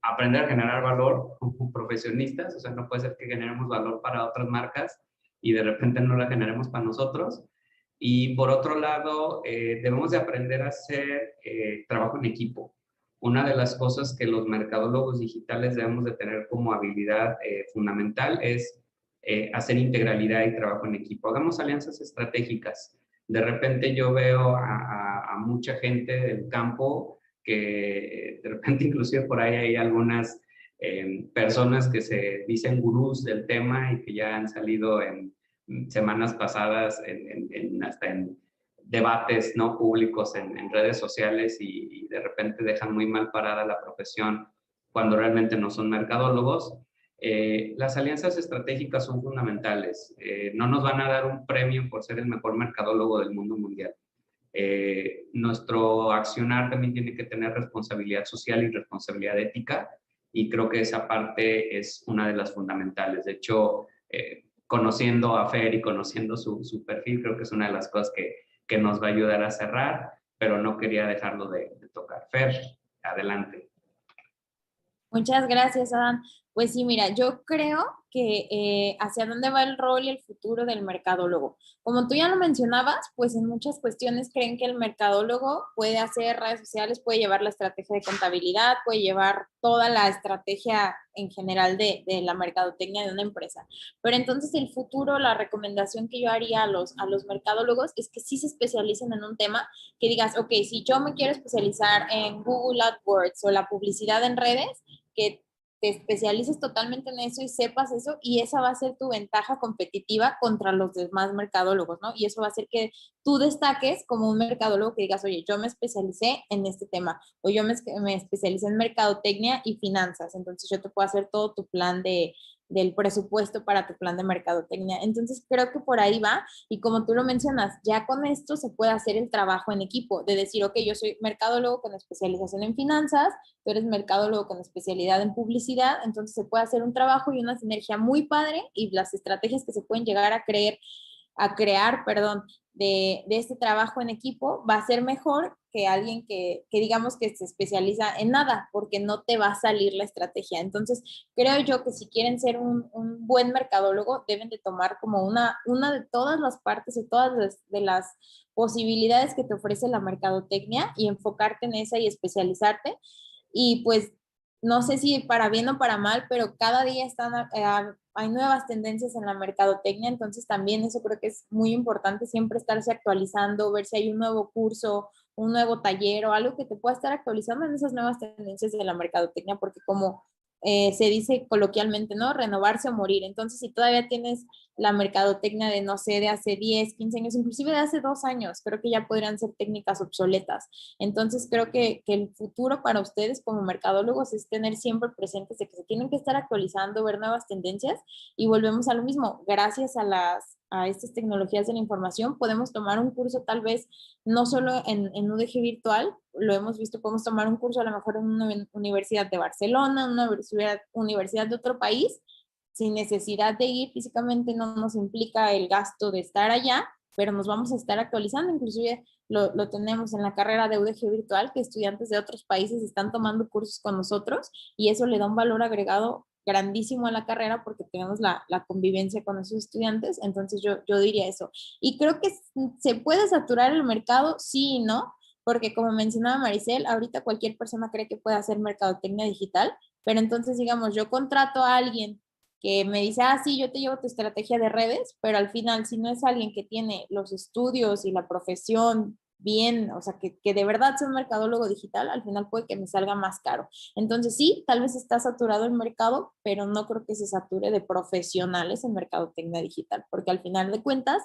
aprender a generar valor como profesionistas. O sea, no puede ser que generemos valor para otras marcas y de repente no la generemos para nosotros. Y por otro lado, debemos de aprender a hacer trabajo en equipo. una de las cosas que los mercadólogos digitales debemos de tener como habilidad fundamental es hacer integralidad y trabajo en equipo. Hagamos alianzas estratégicas. De repente yo veo a mucha gente del campo que de repente inclusive por ahí hay algunas personas que se dicen gurús del tema y que ya han salido en semanas pasadas hasta en debates no públicos en redes sociales y de repente dejan muy mal parada la profesión cuando realmente no son mercadólogos. Las alianzas estratégicas son fundamentales. No nos van a dar un premio por ser el mejor mercadólogo del mundo mundial. Nuestro accionar también tiene que tener responsabilidad social y responsabilidad ética, y creo que esa parte es una de las fundamentales. De hecho, conociendo a Fer y conociendo su perfil, creo que es una de las cosas que nos va a ayudar a cerrar, pero no quería dejarlo de tocar. Fer, adelante. Muchas gracias, Adán. Pues sí, mira, yo creo que hacia dónde va el rol y el futuro del mercadólogo. Como tú ya lo mencionabas, pues en muchas cuestiones creen que el mercadólogo puede hacer redes sociales, puede llevar la estrategia de contabilidad, puede llevar toda la estrategia en general de la mercadotecnia de una empresa. Pero entonces el futuro, la recomendación que yo haría a los mercadólogos es que sí se especialicen en un tema, que digas, ok, si yo me quiero especializar en Google AdWords o la publicidad en redes, que te especialices totalmente en eso y sepas eso, y esa va a ser tu ventaja competitiva contra los demás mercadólogos, ¿no? Y eso va a hacer que tú destaques como un mercadólogo que digas, oye, yo me especialicé en este tema, o yo me especialicé en mercadotecnia y finanzas, entonces yo te puedo hacer todo tu plan del presupuesto para tu plan de mercadotecnia. Entonces creo que por ahí va, y como tú lo mencionas, ya con esto se puede hacer el trabajo en equipo, de decir, ok, yo soy mercadólogo con especialización en finanzas, tú eres mercadólogo con especialidad en publicidad, entonces se puede hacer un trabajo y una sinergia muy padre, y las estrategias que se pueden llegar a crear, de este trabajo en equipo va a ser mejor que alguien que digamos que se especializa en nada, porque no te va a salir la estrategia. Entonces, creo yo que si quieren ser un buen mercadólogo, deben de tomar como una de todas las partes, de todas las posibilidades que te ofrece la mercadotecnia, y enfocarte en esa y especializarte. Y pues no sé si para bien o para mal, pero cada día hay nuevas tendencias en la mercadotecnia, entonces también eso creo que es muy importante, siempre estarse actualizando, ver si hay un nuevo curso, un nuevo taller o algo que te pueda estar actualizando en esas nuevas tendencias de la mercadotecnia, porque como se dice coloquialmente, ¿no? Renovarse o morir. Entonces, si todavía tienes la mercadotecnia de, no sé, de hace 10, 15 años, inclusive de hace 2 años, creo que ya podrían ser técnicas obsoletas. Entonces, creo que el futuro para ustedes como mercadólogos es tener siempre presentes de que se tienen que estar actualizando, ver nuevas tendencias, y volvemos a lo mismo. Gracias a estas tecnologías de la información, podemos tomar un curso tal vez no solo en UDG virtual, lo hemos visto, podemos tomar un curso a lo mejor en una universidad de Barcelona, una universidad de otro país, sin necesidad de ir físicamente, no nos implica el gasto de estar allá, pero nos vamos a estar actualizando. Inclusive lo tenemos en la carrera de UDG virtual, que estudiantes de otros países están tomando cursos con nosotros, y eso le da un valor agregado grandísimo a la carrera, porque tenemos la convivencia con esos estudiantes. Entonces yo diría eso. Y creo que se puede saturar el mercado, sí y no, porque como mencionaba Maricel, ahorita cualquier persona cree que puede hacer mercadotecnia digital, pero entonces digamos, yo contrato a alguien que me dice, ah, sí, yo te llevo tu estrategia de redes, pero al final, si no es alguien que tiene los estudios y la profesión bien, o sea, que de verdad sea un mercadólogo digital, al final puede que me salga más caro. Entonces sí, tal vez está saturado el mercado, pero no creo que se sature de profesionales en mercadotecnia digital, porque al final de cuentas,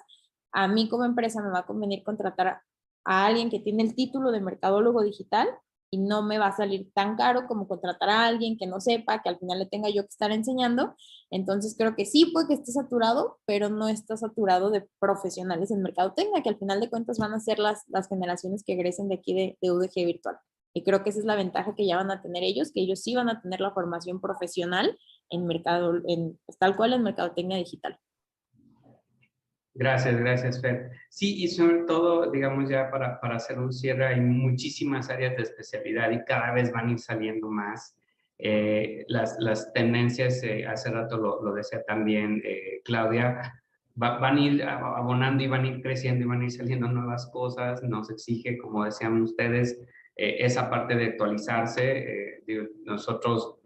a mí como empresa me va a convenir contratar a alguien que tiene el título de mercadólogo digital, y no me va a salir tan caro como contratar a alguien que no sepa, que al final le tenga yo que estar enseñando. Entonces creo que sí puede que esté saturado, pero no está saturado de profesionales en mercadotecnia, que al final de cuentas van a ser las generaciones que egresen de aquí de UDG virtual. Y creo que esa es la ventaja que ya van a tener ellos, que ellos sí van a tener la formación profesional en pues, tal cual en mercadotecnia digital. Gracias, Fer. Sí, y sobre todo, digamos ya para hacer un cierre, hay muchísimas áreas de especialidad y cada vez van a ir saliendo más. Las tendencias, hace rato lo decía también Claudia, van a ir abonando y van a ir creciendo y van a ir saliendo nuevas cosas. Nos exige, como decían ustedes, esa parte de actualizarse.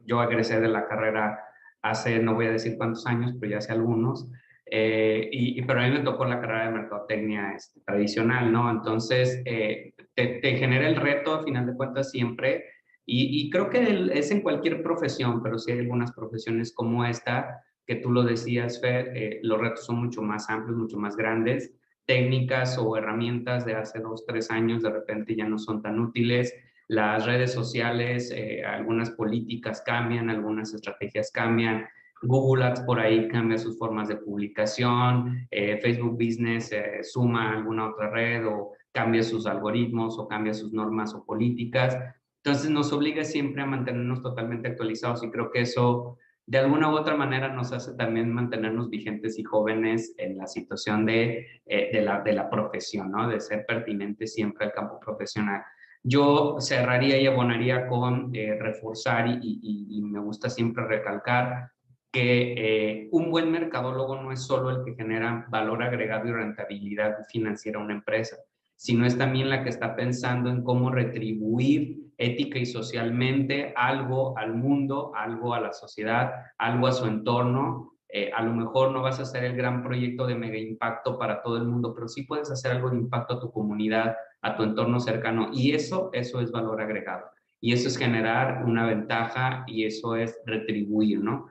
Yo egresé de la carrera hace, no voy a decir cuántos años, pero ya hace algunos, pero a mí me tocó la carrera de mercadotecnia tradicional, ¿no? Entonces, te genera el reto, a final de cuentas, siempre, y creo que es en cualquier profesión, pero sí hay algunas profesiones como esta, que tú lo decías, Fer, los retos son mucho más amplios, mucho más grandes, técnicas o herramientas de hace 2, 3 años de repente ya no son tan útiles, las redes sociales, algunas políticas cambian, algunas estrategias cambian, Google Ads por ahí cambia sus formas de publicación, Facebook Business suma alguna otra red o cambia sus algoritmos o cambia sus normas o políticas. Entonces nos obliga siempre a mantenernos totalmente actualizados y creo que eso de alguna u otra manera nos hace también mantenernos vigentes y jóvenes en la situación de la profesión, ¿no? De ser pertinente siempre al campo profesional. Yo cerraría y abonaría con reforzar y me gusta siempre recalcar que un buen mercadólogo no es solo el que genera valor agregado y rentabilidad financiera a una empresa, sino es también la que está pensando en cómo retribuir ética y socialmente algo al mundo, algo a la sociedad, algo a su entorno. A lo mejor no vas a hacer el gran proyecto de mega impacto para todo el mundo, pero sí puedes hacer algo de impacto a tu comunidad, a tu entorno cercano, y eso es valor agregado. Y eso es generar una ventaja y eso es retribuir, ¿no?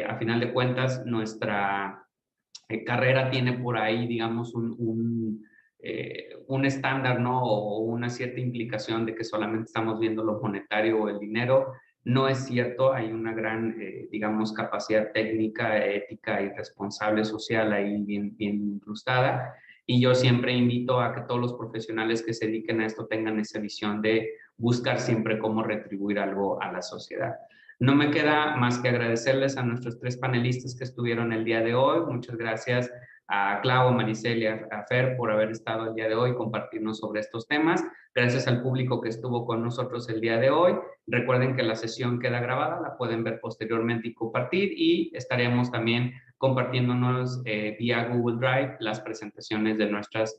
A final de cuentas, nuestra carrera tiene por ahí, digamos, un estándar, ¿no? O una cierta implicación de que solamente estamos viendo lo monetario o el dinero. No es cierto, hay una gran, digamos, capacidad técnica, ética y responsable social ahí bien incrustada. Y yo siempre invito a que todos los profesionales que se dediquen a esto tengan esa visión de buscar siempre cómo retribuir algo a la sociedad. No me queda más que agradecerles a nuestros 3 panelistas que estuvieron el día de hoy. Muchas gracias a Clau, a Maricel y a Fer por haber estado el día de hoy, compartirnos sobre estos temas. Gracias al público que estuvo con nosotros el día de hoy. Recuerden que la sesión queda grabada, la pueden ver posteriormente y compartir, y estaremos también compartiéndonos vía Google Drive las presentaciones de nuestras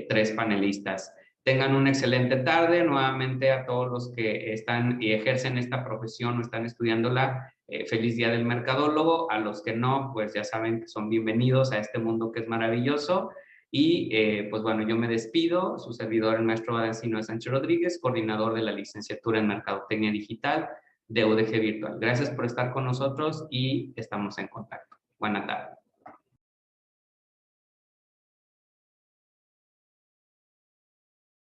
3 panelistas. Tengan una excelente tarde. Nuevamente a todos los que están y ejercen esta profesión o están estudiándola, feliz día del mercadólogo. A los que no, pues ya saben que son bienvenidos a este mundo que es maravilloso. Y pues bueno, yo me despido, su servidor, el maestro Adancino Sánchez Rodríguez, coordinador de la licenciatura en Mercadotecnia Digital de UDG Virtual. Gracias por estar con nosotros y estamos en contacto. Buena tarde.